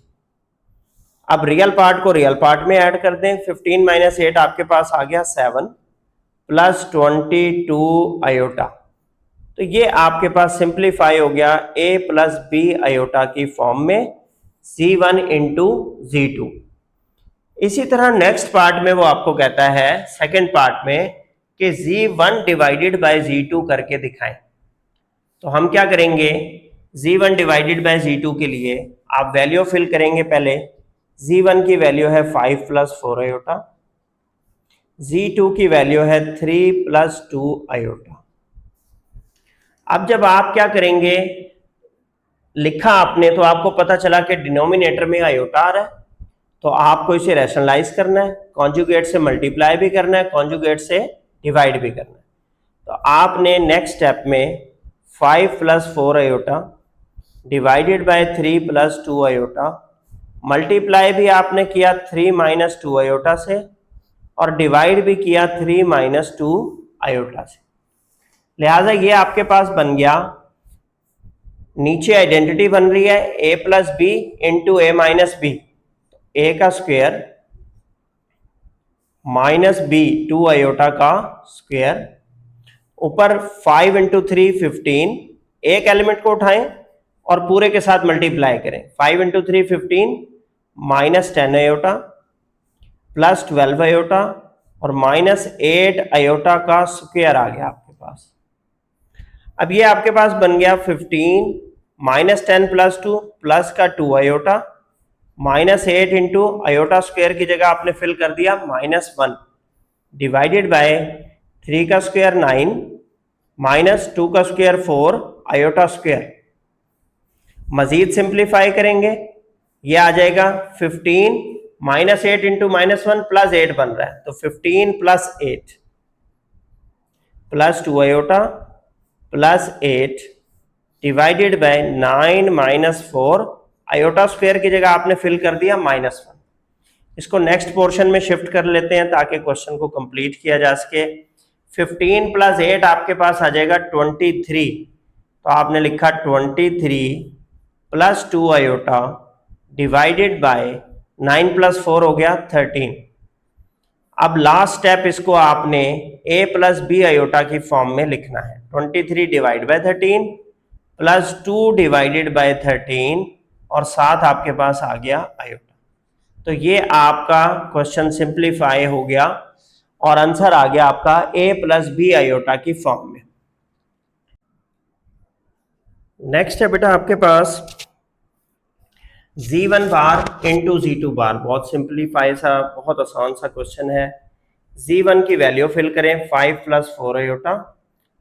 अब रियल पार्ट को रियल पार्ट में ऐड कर दें, 15 - 8 आपके पास आ गया 7 + 22 आयोटा। तो ये आपके पास सिंप्लीफाई हो गया a + b आयोटा की फॉर्म में, Z1 × Z2। इसी तरह नेक्स्ट पार्ट में वो आपको कहता है सेकंड पार्ट में कि Z1 / Z2 करके दिखाएं। तो हम क्या करेंगे, Z1 / Z2 के लिए आप वैल्यू फिल करेंगे। पहले Z1 की वैल्यू है 5 + 4 आयोटा, Z2 की वैल्यू है 3 + 2 आयोटा। अब जब आप क्या करेंगे, लिखा आपने तो आपको पता चला कि डिनोमिनेटर में आयोटा आ रहा है, तो आपको इसे रैशनलाइज करना है, कॉन्जुगेट से मल्टीप्लाई भी करना है, कॉन्जुगेट से डिवाइड भी करना है। तो आपने नेक्स्ट स्टेप में 5 + 4 iota divided bye 3 + 2 iota, multiply भी आपने किया 3 - 2 आयोटा से, और डिवाइड भी किया 3 - 2 आयोटा से। लिहाजा ये आपके पास बन गया, नीचे आइडेंटिटी बन रही है a + b into a - b, a का स्क्वायर माइनस b 2 आयोटा का स्क्वायर, ऊपर 5 × 3 15, एक एलिमेंट को उठाएं और पूरे के साथ मल्टीप्लाई करें। 5 × 3 15 -10 आयोटा प्लस 12 आयोटा और -8 आयोटा का स्क्वायर आ गया आपके पास। अब ये आपके पास बन गया 15 -10 + 2 प्लस का 2 आयोटा -8 इंटू आयोटा स्क्वायर की जगह आपने फिल कर दिया -1 डिवाइडेड बाय 3 का स्क्वायर 9 -2 का स्क्वायर 4 आयोटा स्क्वायर। मजीद सिंप्लीफाई करेंगे, ये आ जाएगा 15 -8 इंटू -1 प्लस 8 बन रहा है, तो 15 + 8 plus 2 iota plus 8 divided by 9 - 4 iota square की जगह आपने फिल कर दिया -1। इसको नेक्स्ट पोर्शन में शिफ्ट कर लेते हैं ताकि क्वेश्चन को कंप्लीट किया जा सके। 15 + 8 आपके पास आ जाएगा 23, तो आपने लिखा 23 + 2 आयोटा डिवाइडेड बाय 9 + 4 हो गया 13। अब लास्ट स्टेप, इसको आपने a + b आयोटा की फॉर्म में लिखना है। 23 divide by 13 plus 2 divided by 13 और साथ आपके पास आ गया आयोटा। तो ये आपका क्वेश्चन सिंप्लीफाई हो गया और आंसर आ गया आपका a + b आयोटा की फॉर्म में। नेक्स्ट है बेटा आपके पास Z1 बार इंटू Z2 बार। बहुत सिंप्लीफाई सा, बहुत आसान सा क्वेश्चन है। Z1 की वैल्यू फिल करें 5 + 4 आयोटा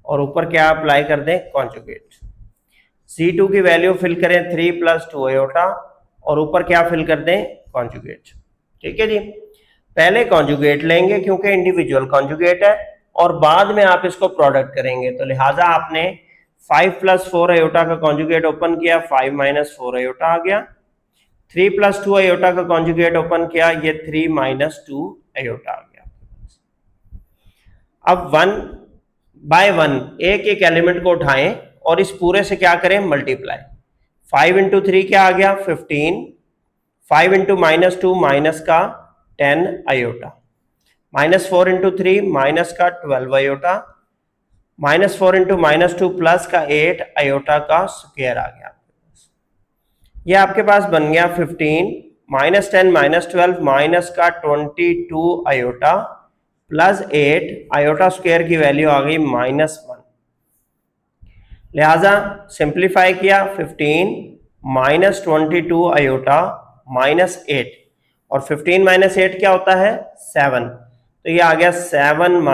और ऊपर क्या अप्लाई कर दें, कॉन्जुगेट। Z2 की वैल्यू फिल करें 3 + 2 आयोटा और ऊपर क्या फिल कर दें, कॉन्जुगेट। ठीक है जी, पहले कॉन्जुगेट लेंगे क्योंकि इंडिविजुअल कॉन्जुगेट है और बाद में आप इसको प्रोडक्ट करेंगे, तो लिहाजा आपने 5 + 4 आयोटा का कॉन्जुगेट ओपन किया, 5 - 4 आयोटा आ गया। 3 + 2 आयोटा का कॉन्जुगेट ओपन किया, ये 3 - 2 आयोटा आ गया। अब 1 बाय 1 एक एक एलिमेंट को उठाएं और इस पूरे से क्या करें, मल्टीप्लाई। 5 × 3 क्या आ गया, 15। 5 × -2 माइनस का 10 आयोटा, -4 × 3 माइनस का 12 आयोटा, -4 × -2 प्लस का 8 आयोटा का स्क्वायर आ गया। ये आपके पास बन गया 15 -10 -12 माइनस का 22 आयोटा प्लस 8 आयोटा स्क्वायर की वैल्यू आ गई -1। लिहाजा सिंप्लीफाई किया, 15 -22 आयोटा -8 और 15 - 8 क्या होता है, 7, तो ये आ गया 7 -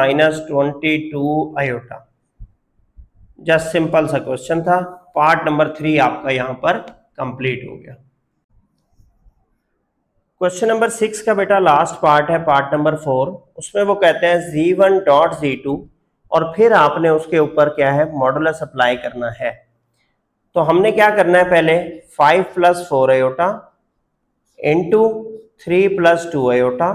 22 आयोटा। जस्ट सिंपल सा क्वेश्चन था। पार्ट नंबर 3 आपका यहां पर कंप्लीट हो गया। क्वेश्चन नंबर 6 का बेटा लास्ट पार्ट है, पार्ट नंबर 4। उसमें वो कहते हैं Z1 डॉट Z2 और फिर आपने उसके ऊपर क्या है, मॉडुलस अप्लाई करना है। तो हमने क्या करना है, पहले 5 + 4 आयोटा इंटू 3 + 2 आयोटा,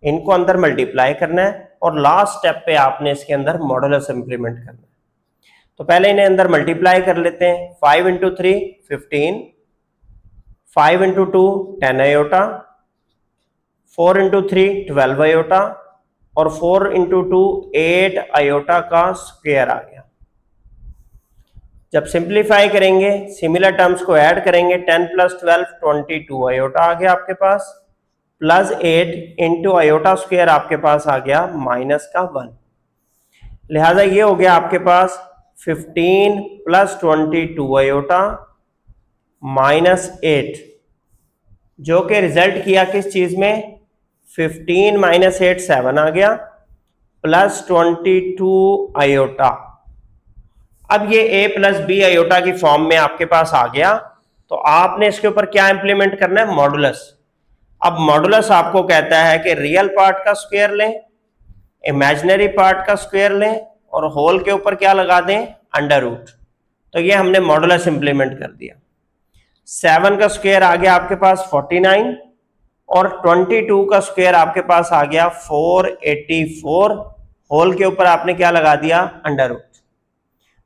इनको अंदर मल्टीप्लाई करना है और लास्ट स्टेप पे आपने इसके अंदर मॉडुलस इंप्लीमेंट करना है। तो पहले इन्हें अंदर मल्टीप्लाई कर लेते हैं। 5 × 3 15, 5 × 2 10 आयोटा, 4 × 3 12 आयोटा और 4 × 2 8 आयोटा का स्क्वायर आ गया। जब सिंप्लीफाई करेंगे, सिमिलर टर्म्स को ऐड करेंगे, 10 + 12 22 आयोटा आ गया आपके पास, प्लस 8 इंटू आयोटा स्क्वायर आपके पास आ गया -1। लिहाजा ये हो गया आपके पास 15 + 22 आयोटा -8, जो कि रिजल्ट किया किस चीज में, 15 - 8 7 आ गया प्लस 22 आयोटा। अब ये a प्लस बी आयोटा की फॉर्म में आपके पास आ गया, तो आपने इसके ऊपर क्या इंप्लीमेंट करना है, मॉडुलस। अब मॉडुलस आपको कहता है कि रियल पार्ट का स्क्वायर लें, इमेजिनरी पार्ट का स्क्वायर लें और होल के ऊपर क्या लगा दें, अंडर रूट। तो ये हमने मॉडुलस इंप्लीमेंट कर दिया। 7 का स्क्वायर आ गया आपके पास 49 और 22 का स्क्वायर आपके पास आ गया 484। होल के ऊपर आपने क्या लगा दिया, अंडर रूट।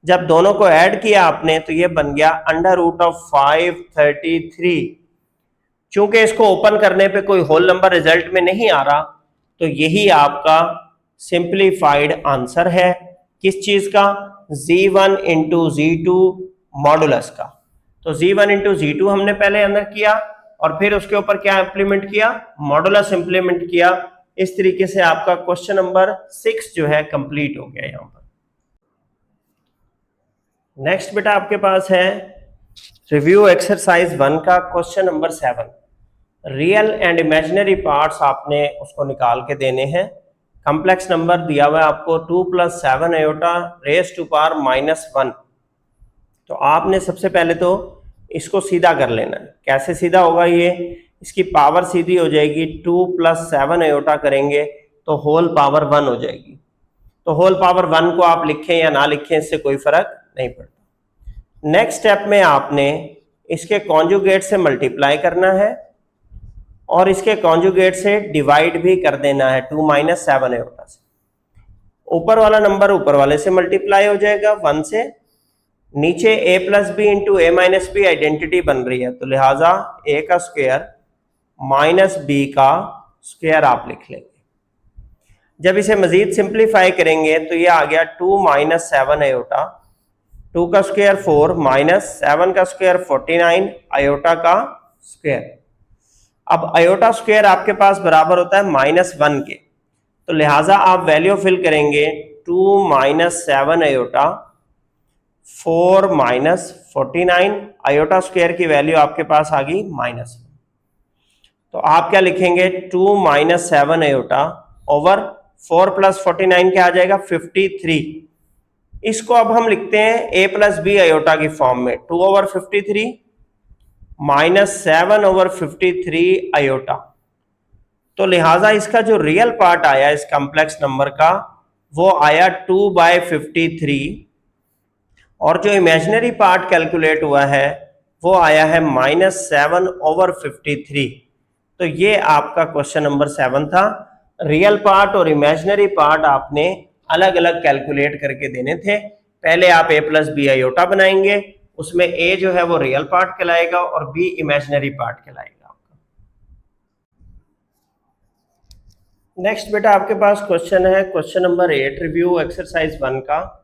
जब दोनों को ऐड किया आपने तो ये बन गया अंडर रूट ऑफ 533। चूंकि इसको ओपन करने पे कोई होल नंबर रिजल्ट में नहीं आ रहा, तो यही आपका सिंप्लीफाइड आंसर है किस चीज का, z1 इंटू z2 मॉडुलस का। तो z1 इंटू z2 हमने पहले अंदर किया और फिर उसके ऊपर क्या इंप्लीमेंट किया, मॉडुलस इंप्लीमेंट किया। इस तरीके से आपका क्वेश्चन नंबर 6 जो है कंप्लीट हो गया यहां पर। नेक्स्ट बेटा आपके पास है रिव्यू एक्सरसाइज 1 का question number 7। Real and imaginary parts आपने उसको निकाल के देने हैं। कॉम्प्लेक्स नंबर दिया हुआ है आपको 2 + 7 आयोटा रेज़ टू पावर -1। तो आपने सबसे पहले तो इसको सीधा कर लेना है। कैसे सीधा होगा ये, इसकी पावर सीधी हो जाएगी, 2 + 7 आयोटा करेंगे तो होल पावर 1 हो जाएगी। तो होल पावर 1 को आप लिखें या ना लिखें इससे कोई फर्क नहीं पड़ता। नेक्स्ट स्टेप में आपने इसके कॉन्जुगेट से मल्टीप्लाई करना है और इसके कॉन्जुगेट से डिवाइड भी कर देना है 2 - 7 आयोटा से। ऊपर वाला नंबर ऊपर वाले से मल्टीप्लाई हो जाएगा 1 से। नीचे a plus b into a minus b identity बन रही है, तो लिहाजा a का स्क्वायर माइनस b का स्क्वायर आप लिख लेंगे। जब इसे मजीद सिंप्लीफाई करेंगे तो ये आ गया 2 - 7 आयोटा, 2 का स्क्वायर 4 माइनस 7 का स्क्वायर 49 आयोटा का स्क्वायर। अब आयोटा स्क्वायर आपके पास बराबर होता है -1 के, तो लिहाजा आप वैल्यू फिल करेंगे 2 - 7 आयोटा 4 - 49 आयोटा स्क्वायर की वैल्यू आपके पास आ गई -1। तो आप क्या लिखेंगे, 2 - 7 आयोटा ओवर 4 + 49 क्या आ जाएगा 53। इसको अब हम लिखते हैं a प्लस बी आयोटा की फॉर्म में, 2/53 -7/53 आयोटा। तो लिहाजा इसका जो रियल पार्ट आया इस कॉम्प्लेक्स नंबर का वो आया 2/53 और जो इमेजिनरी पार्ट कैलकुलेट हुआ है वो आया है -7/53। तो ये आपका क्वेश्चन नंबर 7 था। रियल पार्ट और इमेजिनरी पार्ट आपने अलग अलग कैलकुलेट करके देने थे। पहले आप a प्लस बी आयोटा बनाएंगे, उसमें a जो है वो रियल पार्ट कहलाएगा और b इमेजिनरी पार्ट कहलाएगा आपका। नेक्स्ट बेटा आपके पास क्वेश्चन है क्वेश्चन नंबर 8 रिव्यू एक्सरसाइज 1 का,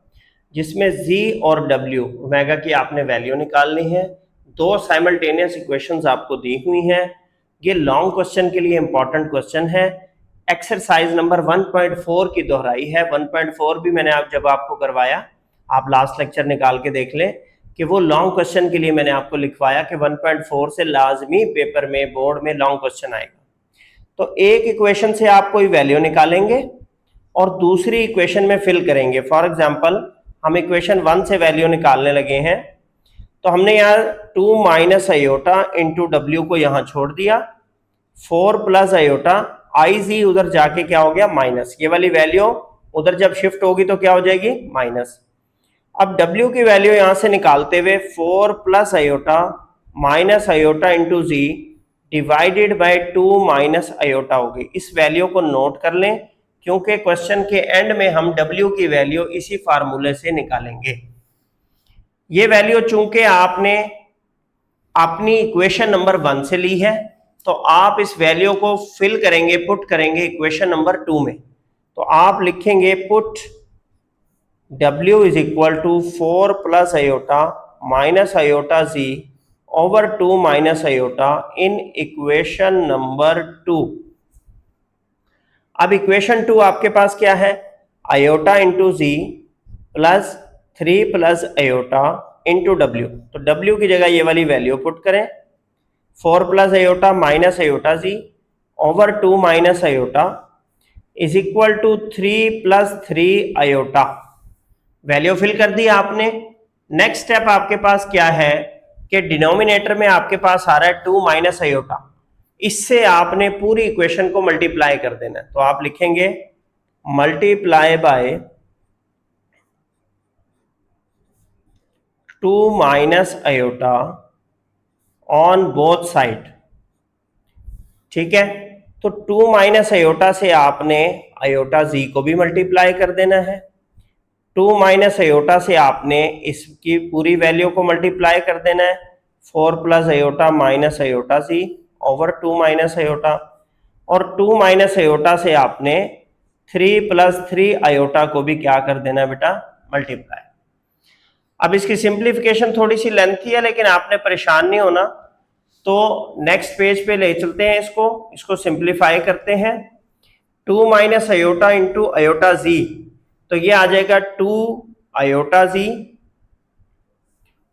जिसमें z और w ओमेगा की आपने वैल्यू निकालनी है। दो साइमल्टेनियस इक्वेशंस आपको दी हुई हैं। ये लॉन्ग क्वेश्चन के लिए इंपॉर्टेंट क्वेश्चन है। एक्सरसाइज नंबर 1.4 की दोहराई है। 1.4 भी मैंने जब आपको करवाया, आप लास्ट लेक्चर निकाल के देख लें कि वो लॉन्ग क्वेश्चन के लिए मैंने आपको लिखवाया कि 1.4 से लाजमी पेपर में बोर्ड में लॉन्ग क्वेश्चन आएगा। तो एक इक्वेशन से आप कोई वैल्यू निकालेंगे और दूसरी इक्वेशन में फिल करेंगे। फॉर एग्जांपल हम इक्वेशन 1 से वैल्यू निकालने लगे हैं, तो हमने यहाँ 2 - आयोटा इंटू डब्ल्यू को यहाँ छोड़ दिया, 4 + आयोटा IZ उधर जाके क्या हो गया माइनस, ये वाली वैल्यू उधर जब शिफ्ट होगी तो क्या हो जाएगी माइनस। अब W की वैल्यू यहां से निकालते हुए 4 + iota minus iota into Z divided by 2 - iota होगी। इस वैल्यू को नोट कर लें क्योंकि क्वेश्चन के एंड में हम W की वैल्यू इसी फार्मूले से निकालेंगे। ये वैल्यू चूंकि आपने अपनी इक्वेशन नंबर 1 से ली है, तो आप इस वैल्यू को फिल करेंगे, पुट करेंगे इक्वेशन नंबर 2 में। तो आप लिखेंगे put W = 4 + iota minus iota Z over 2 - iota इन इक्वेशन नंबर 2। अब इक्वेशन 2 आपके पास क्या है, iota into Z plus 3 + iota into W। तो W की जगह ये वाली वैल्यू पुट करें, 4 + iota minus iota Z over 2 - iota. Is equal to 3 plus 3 iota. Value fill कर दी आपने। नेक्स्ट स्टेप आपके पास क्या है कि डिनोमिनेटर में आपके पास आ रहा है 2 माइनस आयोटा, इससे आपने पूरी इक्वेशन को मल्टीप्लाई कर देना है। तो आप लिखेंगे multiply by 2 minus iota on both side. ठीक है, तो 2 माइनस आयोटा से आपने आयोटा जी को भी मल्टीप्लाई कर देना है। 2 माइनस आयोटा से आपने इसकी पूरी वैल्यू को मल्टीप्लाई कर देना है। 4 प्लस आयोटा माइनस आयोटा जी ओवर 2 माइनस आयोटा, और 2 माइनस आयोटा से आपने 3 प्लस 3 आयोटा को भी क्या कर देना है बेटा, मल्टीप्लाई। अब इसकी सिंप्लीफिकेशन थोड़ी सी लेंथी है, लेकिन आपने परेशान नहीं होना। तो नेक्स्ट पेज पे ले चलते हैं, इसको सिंप्लीफाई करते हैं। 2 माइनस आयोटा इंटू आयोटा जी, तो ये आ जाएगा 2 आयोटा जी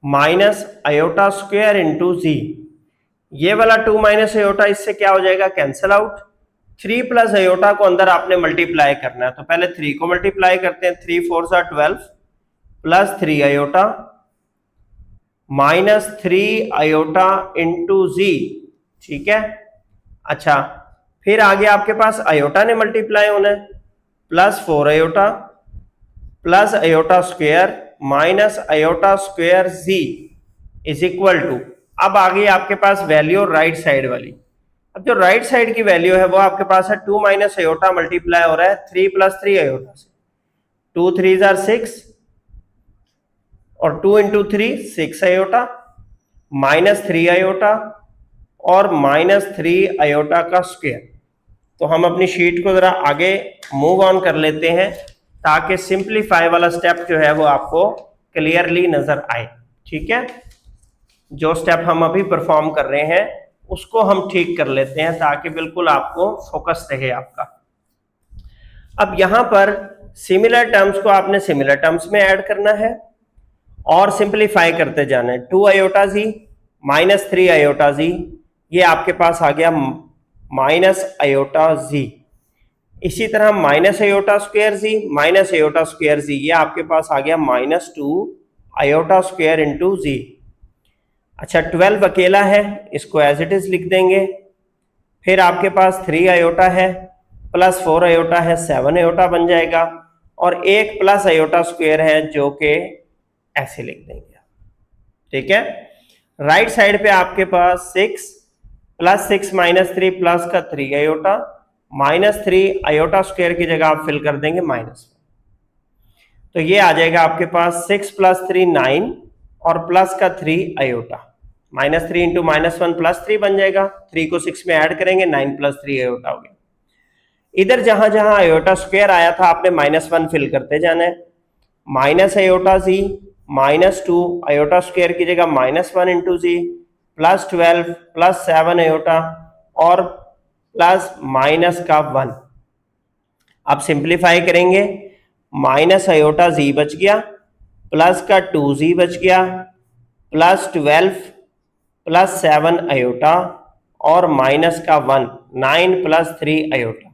माइनस आयोटा स्क्वायर इंटू जी। ये वाला 2 माइनस आयोटा इससे क्या हो जाएगा, कैंसिल आउट। 3 प्लस आयोटा को अंदर आपने मल्टीप्लाई करना है, तो पहले 3 को मल्टीप्लाई करते हैं। 3 4 12 plus 3 iota minus 3 iota into z. ठीक है, अच्छा फिर आगे आपके पास आयोटा ने मल्टीप्लाई होना है, plus 4 iota plus iota square minus iota square z is equal to, अब आगे आपके पास वैल्यू राइट साइड वाली। अब जो राइट साइड की वैल्यू है वो आपके पास है 2 माइनस आयोटा मल्टीप्लाई हो रहा है 3 प्लस 3 आयोटा से। 2 3 6 और 2 इंटू 3 6 आयोटा माइनस 3 आयोटा और माइनस 3 आयोटा का स्क्वायर। तो हम अपनी शीट को जरा आगे मूव ऑन कर लेते हैं ताकि सिंप्लीफाई वाला स्टेप जो है वो आपको क्लियरली नजर आए। ठीक है, जो स्टेप हम अभी परफॉर्म कर रहे हैं उसको हम ठीक कर लेते हैं ताकि बिल्कुल आपको फोकस रहे आपका। अब यहां पर सिमिलर टर्म्स को आपने सिमिलर टर्म्स में ऐड करना है और सिंप्लीफाई करते जाना है। 2 आयोटा जी माइनस 3 आयोटा जी, ये आपके पास आ गया माइनस आयोटा जी। इसी तरह माइनस आयोटा स्क्वायर जी माइनस आयोटा स्क्वायर जी, ये आपके पास आ गया माइनस 2 आयोटा स्क्वायर इंटू जी। अच्छा 12 अकेला है, इसको एज इट इज लिख देंगे। फिर आपके पास 3 आयोटा है प्लस 4 आयोटा है, 7 आयोटा बन जाएगा, और एक प्लस आयोटा स्क्वायर है जो कि ऐसे लिख देंगे। ठीक है, राइट साइड पे आपके पास 6 प्लस 6 माइनस 3 प्लस का 3 आयोटा माइनस 3 आयोटा स्क्वायर की जगह आप फिल कर देंगे माइनस। तो ये आ जाएगा आपके पास 6 प्लस 3 9 और प्लस का 3 iota, minus 3 into minus 1 plus 3 बन जाएगा। 3 को 6 में ऐड करेंगे, 9 प्लस 3 आयोटा हो गया। इधर जहां जहां आयोटा स्क्वायर आया था आपने माइनस 1 फिल करते जाना है। माइनस आयोटा जी माइनस 2 आयोटा स्क्वायर की जगह माइनस 1 इंटू जी प्लस 12 प्लस 7 आयोटा और प्लस माइनस का 1। अब सिंप्लीफाई करेंगे, माइनस आयोटा जी बच गया प्लस का 2 जी बच गया प्लस 12 प्लस 7 आयोटा और माइनस का 1 9 प्लस 3 आयोटा।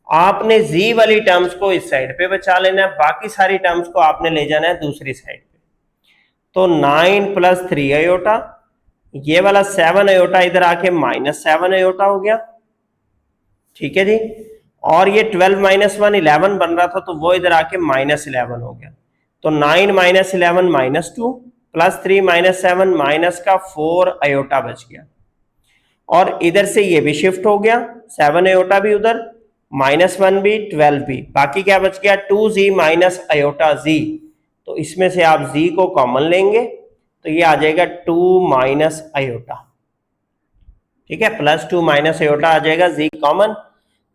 आपने जी वाली टर्म्स को इस साइड पे बचा लेना है, बाकी सारी टर्म्स को आपने ले जाना है दूसरी साइड पे। तो 9 प्लस 3 आयोटा, ये वाला 7 आयोटा इधर आके माइनस 7 आयोटा हो गया। ठीक है जी, और ये 12 माइनस 1 11 बन रहा था तो वो इधर आके माइनस 11 हो गया। तो 9 minus 11 minus 2 plus 3 minus 7 minus का 4 आयोटा बच गया, और इधर से ये भी शिफ्ट हो गया, 7 आयोटा भी उधर, माइनस 1 भी 12 भी, बाकी क्या बच गया 2z माइनस आयोटा z। तो इसमें से आप z को कॉमन लेंगे तो ये आ जाएगा 2 माइनस आयोटा। ठीक है, प्लस 2 माइनस आयोटा आ जाएगा, z कॉमन,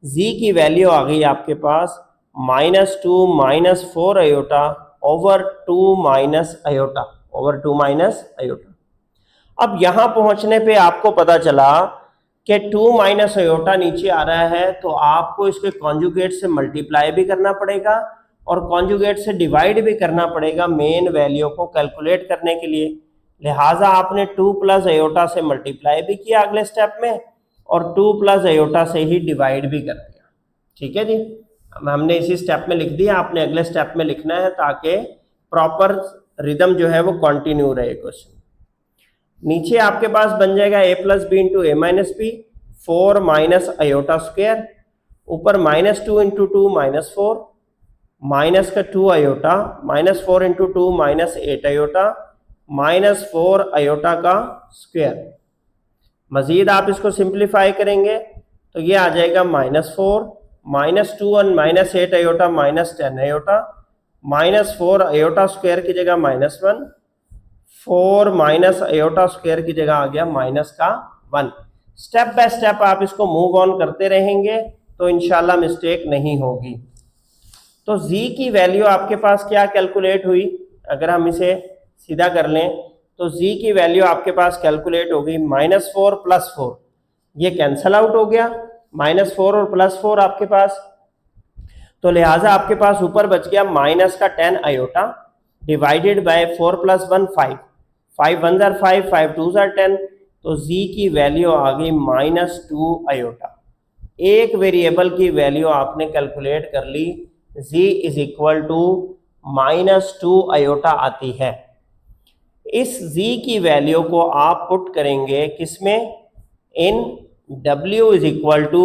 z की वैल्यू आ गई आपके पास minus 2 minus 4 iota over 2 minus iota over 2 minus iota. अब यहां पहुंचने पे आपको पता चला कि 2 माइनस आयोटा नीचे आ रहा है, तो आपको इसके कॉन्जुगेट से मल्टीप्लाई भी करना पड़ेगा और कॉन्जुगेट से डिवाइड भी करना पड़ेगा मेन वैल्यू को कैलकुलेट करने के लिए। लिहाजा आपने 2 प्लस आयोटा से मल्टीप्लाई भी किया अगले स्टेप में और 2 प्लस आयोटा से ही डिवाइड भी कर दिया। ठीक है जी, हमने इसी स्टेप में लिख दिया, आपने अगले स्टेप में लिखना है ताकि प्रॉपर रिदम जो है वो कंटिन्यू रहे क्वेश्चन। नीचे आपके पास बन जाएगा a plus b into a minus b, 4 minus iota square, ऊपर -2 इंटू 2 -4, माइनस का 2 आयोटा, -4 इंटू 2 -8 आयोटा, -4 आयोटा का स्क्वायर। मजीद आप इसको सिंप्लीफाई करेंगे तो ये आ जाएगा -4, -2 और -8 आयोटा -10 आयोटा, -4 आयोटा स्क्वायर की जगह -1, 4 माइनस आयोटा स्क्वायर की जगह आ गया -1। स्टेप बाय स्टेप आप इसको मूव ऑन करते रहेंगे तो इंशाल्लाह मिस्टेक नहीं होगी। तो z की वैल्यू आपके पास क्या कैलकुलेट हुई, अगर हम इसे सीधा कर लें तो z की वैल्यू आपके पास कैलकुलेट होगी -4 + 4, ये कैंसल आउट हो गया, -4 और +4 आपके पास, तो लिहाजा आपके पास ऊपर बच गया -10 iota divided bye 4 + 1 5, 5 1 jar 5, 5 2 jar 10, तो z की वैल्यू आ गई -2 आयोटा। एक वेरिएबल की वैल्यू आपने कैलकुलेट कर ली, z is equal to -2 iota आती है। इस z की वैल्यू को आप पुट करेंगे किसमें, in w is equal to,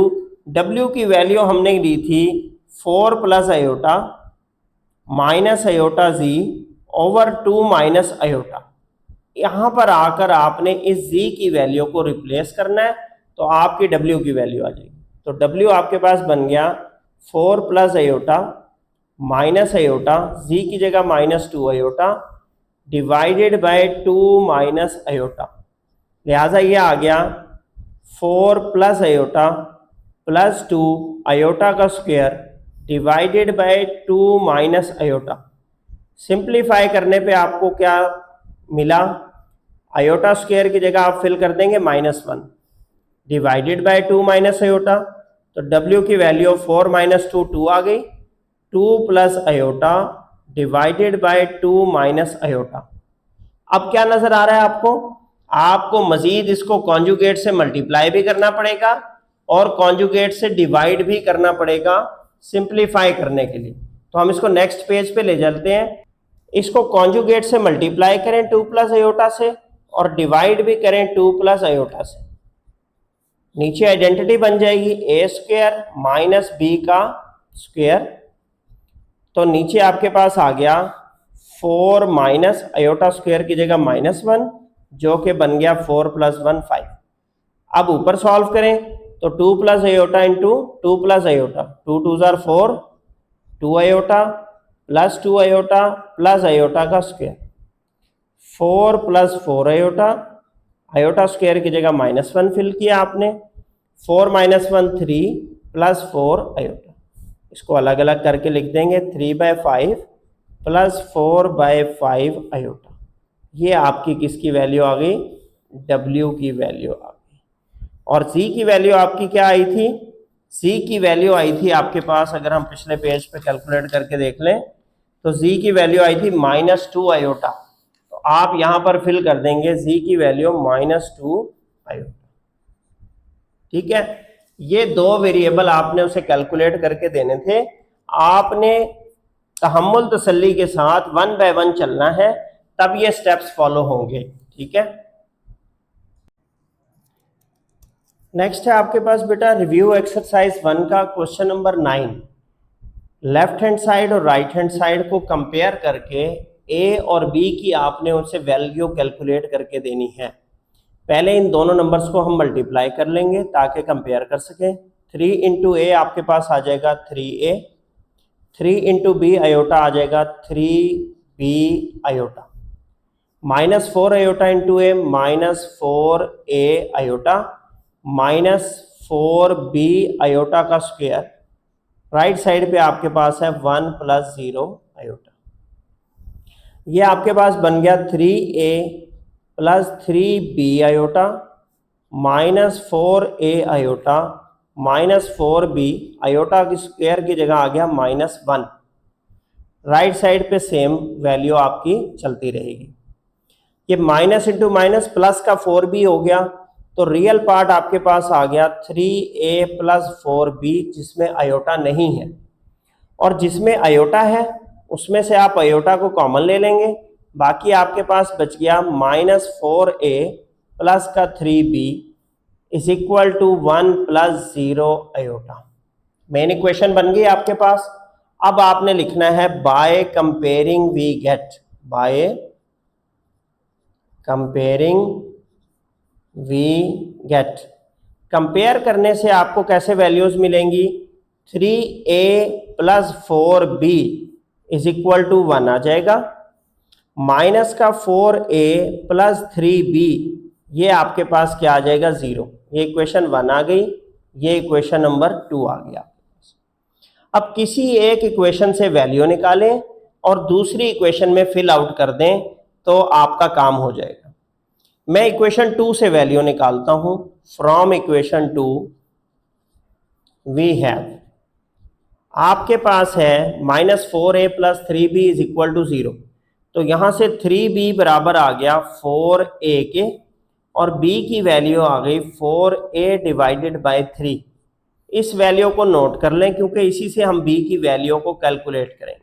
w की वैल्यू हमने ली थी 4 plus iota minus iota z over 2 minus iota. यहाँ पर आकर आपने इस z की वैल्यू को रिप्लेस करना है तो आपकी w की वैल्यू आ जाएगी। तो w आपके पास बन गया 4 plus iota minus iota, z की जगह -2 iota divided bye 2 minus iota, लिहाजा ये आ गया 4 प्लस आयोटा प्लस 2 आयोटा का square divided by 2 minus iota. Simplify करने पे आपको क्या मिला, आयोटा स्क्वायर की जगह आप फिल कर देंगे -1 डिवाइडेड बाय 2 माइनस आयोटा, तो w की वैल्यू 4 - 2 2 आ गई, 2 plus iota divided bye 2 minus iota. अब क्या नजर आ रहा है आपको, आपको मजीद इसको कॉन्जुगेट से मल्टीप्लाई भी करना पड़ेगा और कॉन्जुगेट से डिवाइड भी करना पड़ेगा सिंप्लीफाई करने के लिए। तो हम इसको नेक्स्ट पेज पे ले चलते हैं, इसको कॉन्जुगेट से मल्टीप्लाई करें 2 प्लस आयोटा से और डिवाइड भी करें 2 प्लस आयोटा से। नीचे आइडेंटिटी बन जाएगी a स्क्वायर माइनस b का स्क्वायर, तो नीचे आपके पास आ गया 4 माइनस आयोटा स्क्वायर की जगह -1 जो कि बन गया 4 + 1 5। अब ऊपर सॉल्व करें तो 2 plus iota into 2 plus iota, 2 2 jar 4, 2 iota plus 2 iota plus iota का स्क्वायर, 4 + 4 आयोटा, आयोटा स्क्वायर की जगह -1 फिल किया आपने, 4 - 1 3 प्लस 4 आयोटा। इसको अलग अलग करके लिख देंगे 3/5 प्लस 4/5 आयोटा। ये आपकी किसकी वैल्यू आ गई, w की वैल्यू आ गई। और c की वैल्यू आपकी क्या आई थी, c की वैल्यू आई थी आपके पास, अगर हम पिछले पेज पे कैलकुलेट करके देख लें तो z की वैल्यू आई थी -2 आयोटा, तो आप यहां पर फिल कर देंगे z की वैल्यू -2 आयोटा। ठीक है, ये दो वेरिएबल आपने उसे कैलकुलेट करके देने थे, आपने तहम्मुल तसल्ली के साथ 1 बाय 1 चलना है, तब ये स्टेप्स फॉलो होंगे। ठीक है, नेक्स्ट है आपके पास बेटा रिव्यू एक्सरसाइज 1 का question number 9। Left hand side और राइट हैंड साइड को कंपेयर करके a और b की आपने उनसे वैल्यू कैलकुलेट करके देनी है। पहले इन दोनों नंबर्स को हम मल्टीप्लाई कर लेंगे ताकि कंपेयर कर सकें। 3 इंटू ए आपके पास आ जाएगा 3a, 3 इंटू बी आयोटा आ जाएगा 3b आयोटा, -4 आयोटा इंटू ए -4a आयोटा, -4b आयोटा का स्क्वायर, राइट साइड पे आपके पास है 1 + 0 आयोटा। ये आपके पास बन गया 3a plus 3b iota -4a iota -4b iota की स्क्वायर की जगह आ गया -1। राइट साइड पे सेम वैल्यू आपकी चलती रहेगी। ये माइनस इंटू माइनस प्लस का 4b हो गया, तो रियल पार्ट आपके पास आ गया 3a + 4b जिसमें आयोटा नहीं है। और जिसमें आयोटा है उसमें से आप आयोटा को कॉमन ले लेंगे, बाकी आपके पास बच गया -4a प्लस का 3b is equal to 1 + 0 iota. Main equation बन गई आपके पास। अब आपने लिखना है by comparing we get, by comparing we get, compare करने से आपको कैसे वैल्यूज मिलेंगी, 3a + 4b is equal to 1 आ जाएगा, माइनस का 4a + 3b ये आपके पास क्या आ जाएगा 0। ये इक्वेशन 1 आ गई, ये इक्वेशन नंबर 2 आ गया। अब किसी एक इक्वेशन से वैल्यू निकालें और दूसरी इक्वेशन में फिल आउट कर दें तो आपका काम हो जाएगा। मैं इक्वेशन 2 से वैल्यू निकालता हूं। फ्रॉम इक्वेशन 2 वी हैव, आपके पास है -4a + 3b is equal to 0, तो यहां से 3b बराबर आ गया 4a के, और b की वैल्यू आ गई 4a डिवाइडेड बाय 3। इस वैल्यू को नोट कर लें क्योंकि इसी से हम b की वैल्यू को कैलकुलेट करेंगे।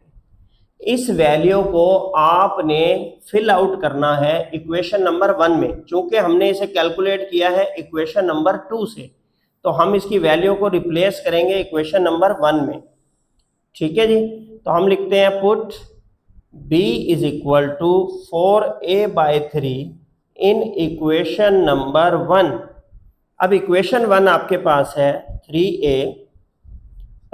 इस वैल्यू को आपने फिल आउट करना है इक्वेशन नंबर 1 में। चूंकि हमने इसे कैलकुलेट किया है इक्वेशन नंबर 2 से, तो हम इसकी वैल्यू को रिप्लेस करेंगे इक्वेशन नंबर 1 में। ठीक है जी, तो हम लिखते हैं put b is equal to 4a/3 in equation number 1। अब इक्वेशन 1 आपके पास है 3a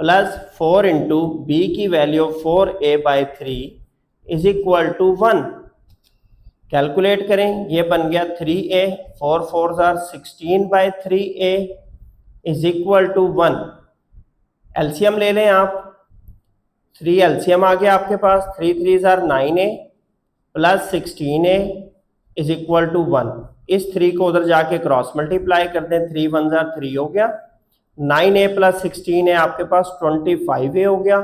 + 4 इंटू बी की value 4a/3 is equal to 1। Calculate करें, ये बन गया 3a, 4 4 16/3a is equal to 1। LCM ले लें आप, 3 एलसीएम आ गया आपके पास, 3 3 9a + 16a is equal to 1। इस 3 को उधर जाके क्रॉस मल्टीप्लाई कर दें, 3 1 3 हो गया, 9a + 16a आपके पास 25a हो गया।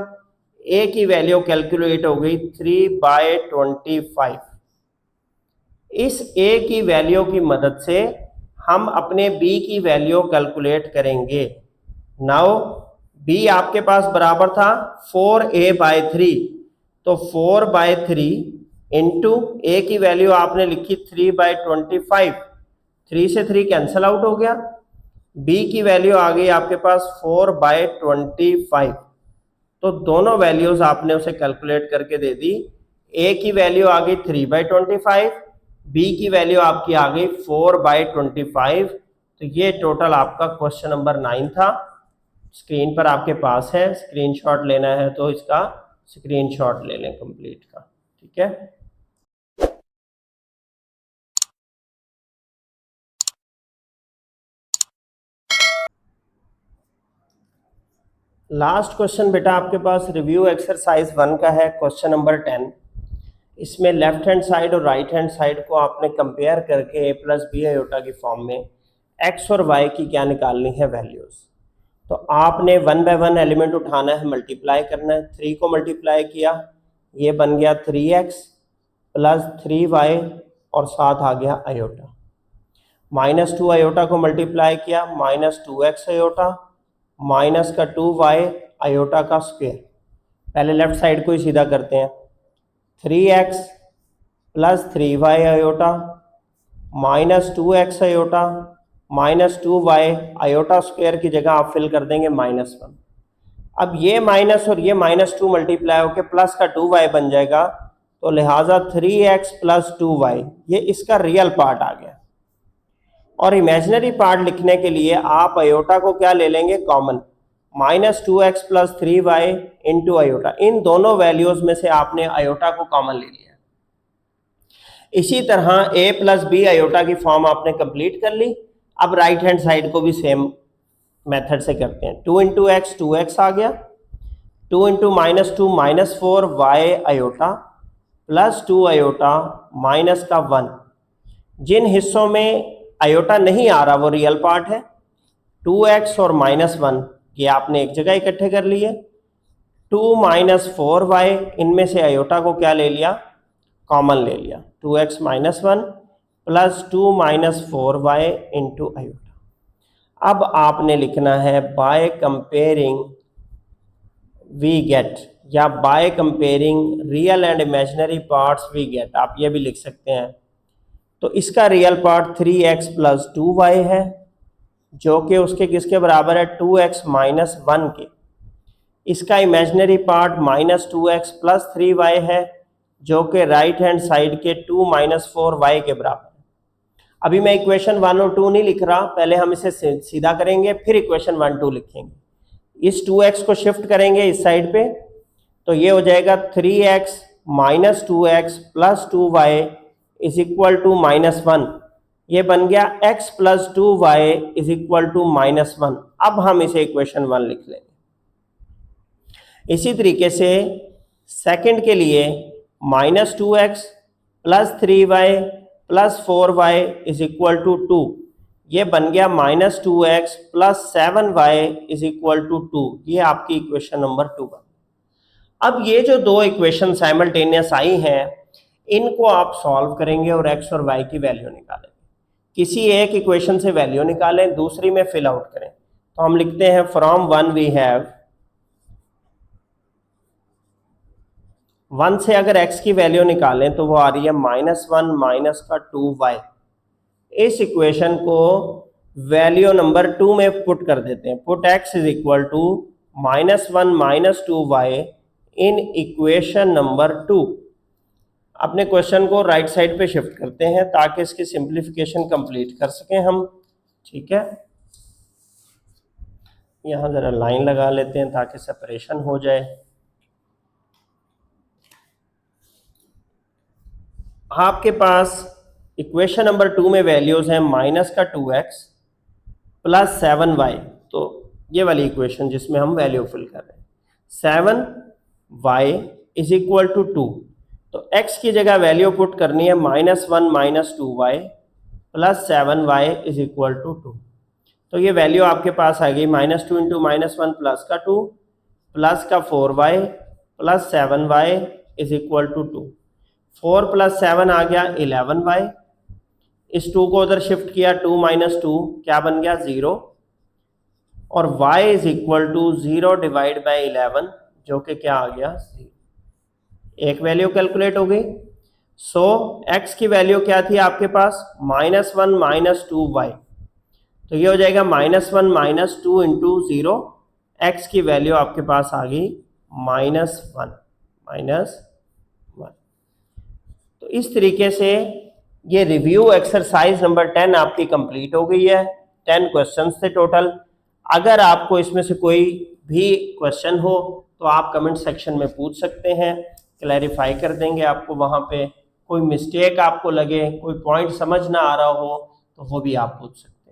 a की वैल्यू कैलकुलेट हो गई 3/25। इस a की वैल्यू की मदद से हम अपने b की वैल्यू कैलकुलेट करेंगे। नाउ b आपके पास बराबर था 4a/3, तो 4/3 इंटू a की वैल्यू आपने लिखी 3/25, 3 से 3 कैंसल आउट हो गया, b की वैल्यू आ गई आपके पास 4/25। तो दोनों वैल्यूज आपने उसे कैलकुलेट करके दे दी। a की वैल्यू आ गई 3/25, b की वैल्यू आपकी आ गई 4/25। तो ये टोटल आपका क्वेश्चन नंबर 9 था। स्क्रीन पर आपके पास है, स्क्रीनशॉट लेना है तो इसका स्क्रीनशॉट ले लें कंप्लीट का। ठीक है, लास्ट क्वेश्चन बेटा आपके पास रिव्यू एक्सरसाइज 1 का है, क्वेश्चन नंबर 10। इसमें लेफ्ट हैंड साइड और राइट हैंड साइड को आपने कंपेयर करके a + b आयोटा की फॉर्म में x और y की क्या निकालनी है वैल्यूज। तो आपने 1 बाय 1 एलिमेंट उठाना है, मल्टीप्लाई करना है। 3 को मल्टीप्लाई किया, ये बन गया 3x + 3y और साथ आ गया आयोटा। -2 आयोटा को मल्टीप्लाई किया, -2x आयोटा माइनस का 2y आयोटा का स्क्वायर। पहले लेफ्ट साइड को ही सीधा करते हैं, 3x + 3y iota -2x iota -2y iota square की जगह आप फिल कर देंगे -1। अब ये माइनस और ये -2 मल्टीप्लाई होकर प्लस का 2y बन जाएगा, तो लिहाजा 3x + 2y ये इसका रियल पार्ट आ गया। और इमेजिनरी पार्ट लिखने के लिए आप आयोटा को क्या ले लेंगे common, -2x + 3y into iota. इन दोनों वैल्यूज में से आपने आयोटा को कॉमन ले लिया। इसी तरह a + b आयोटा की फॉर्म आपने कंप्लीट कर ली। अब राइट हैंड साइड को भी सेम मेथड से करते हैं। 2 × x 2x आ गया, 2 × -2 -4y आयोटा + 2 आयोटा माइनस का 1। जिन हिस्सों में आयोटा नहीं आ रहा वो रियल पार्ट है, 2x और -1 ये आपने एक जगह इकट्ठे कर लिए। 2 - 4y इनमें से आयोटा को क्या ले लिया कॉमन ले लिया, 2x - 1 + 2 - 4y इंटू आयोटा। अब आपने लिखना है बाय कंपेयरिंग वी गेट, या by comparing real and imaginary parts we get, आप ये भी लिख सकते हैं। तो इसका real part 3x plus 2y है, जो कि उसके किसके बराबर है, 2x माइनस 1 के। इसका imaginary part minus 2x plus 3y है, जो कि राइट हैंड साइड के 2 माइनस 4y के बराबर है। अभी मैं इक्वेशन 1 और 2 नहीं लिख रहा, पहले हम इसे सीधा करेंगे, फिर इक्वेशन 1 2 लिखेंगे। इस 2x को शिफ्ट करेंगे इस साइड पे, तो ये हो जाएगा 3x minus 2x plus 2y is equal to minus 1। ये बन गया x plus 2y is equal to minus 1। अब हम इसे इक्वेशन 1 लिख लेंगे। इसी तरीके से सेकंड के लिए minus 2x plus 3y plus 4y is equal to 2, ये बन गया minus 2x plus 7y is equal to 2। ये आपकी इक्वेशन नंबर 2 बन। अब ये जो दो इक्वेशन साइमल्टेनियस आई हैं, इनको आप सॉल्व करेंगे और x और y की वैल्यू निकालेंगे। किसी एक इक्वेशन से वैल्यू निकालें, दूसरी में फिल आउट करें। तो हम लिखते हैं फ्रॉम 1 वी हैव 1 से अगर x की वैल्यू निकालें तो वो आ रही है -1 माइनस का 2y। इस इक्वेशन को वैल्यू नंबर 2 में पुट कर देते हैं। Put x is equal to -1 minus 2y in equation number 2। अपने क्वेश्चन को राइट साइड पे शिफ्ट करते हैं ताकि इसकी सिंप्लीफिकेशन कंप्लीट कर सकें हम। ठीक है, यहाँ जरा लाइन लगा लेते हैं ताकि सेपरेशन हो जाए। आपके पास इक्वेशन नंबर 2 में वैल्यूज हैं माइनस का 2x प्लस 7y, तो ये वाली इक्वेशन जिसमें हम वैल्यू फिल कर रहे हैं। 7y इज इक्वल टू 2, तो x की जगह वैल्यू पुट करनी है -1 minus 2y plus 7y is equal to 2। तो ये वैल्यू आपके पास आ गई -2 इंटू -1 प्लस का 2 प्लस का 4y plus 7y is equal to 2। 4 plus 7 आ गया 11y। इस 2 को उधर शिफ्ट किया, 2 माइनस 2 क्या बन गया 0, और y is equal to 0 divide by 11, जो कि क्या आ गया 0। एक वैल्यू कैलकुलेट हो गई। सो x की वैल्यू क्या थी आपके पास, -1 माइनस 2y, तो ये हो जाएगा -1 माइनस 2 इंटू 0। x की वैल्यू आपके पास आ गई -1। तो इस तरीके से ये रिव्यू एक्सरसाइज नंबर 10 आपकी कंप्लीट हो गई है। 10 क्वेश्चंस थे टोटल। अगर आपको इसमें से कोई भी क्वेश्चन हो तो आप कमेंट सेक्शन में पूछ सकते हैं, क्लैरिफाई कर देंगे आपको। वहाँ पे कोई मिस्टेक आपको लगे, कोई पॉइंट समझ ना आ रहा हो तो वो भी आप पूछ सकते हैं।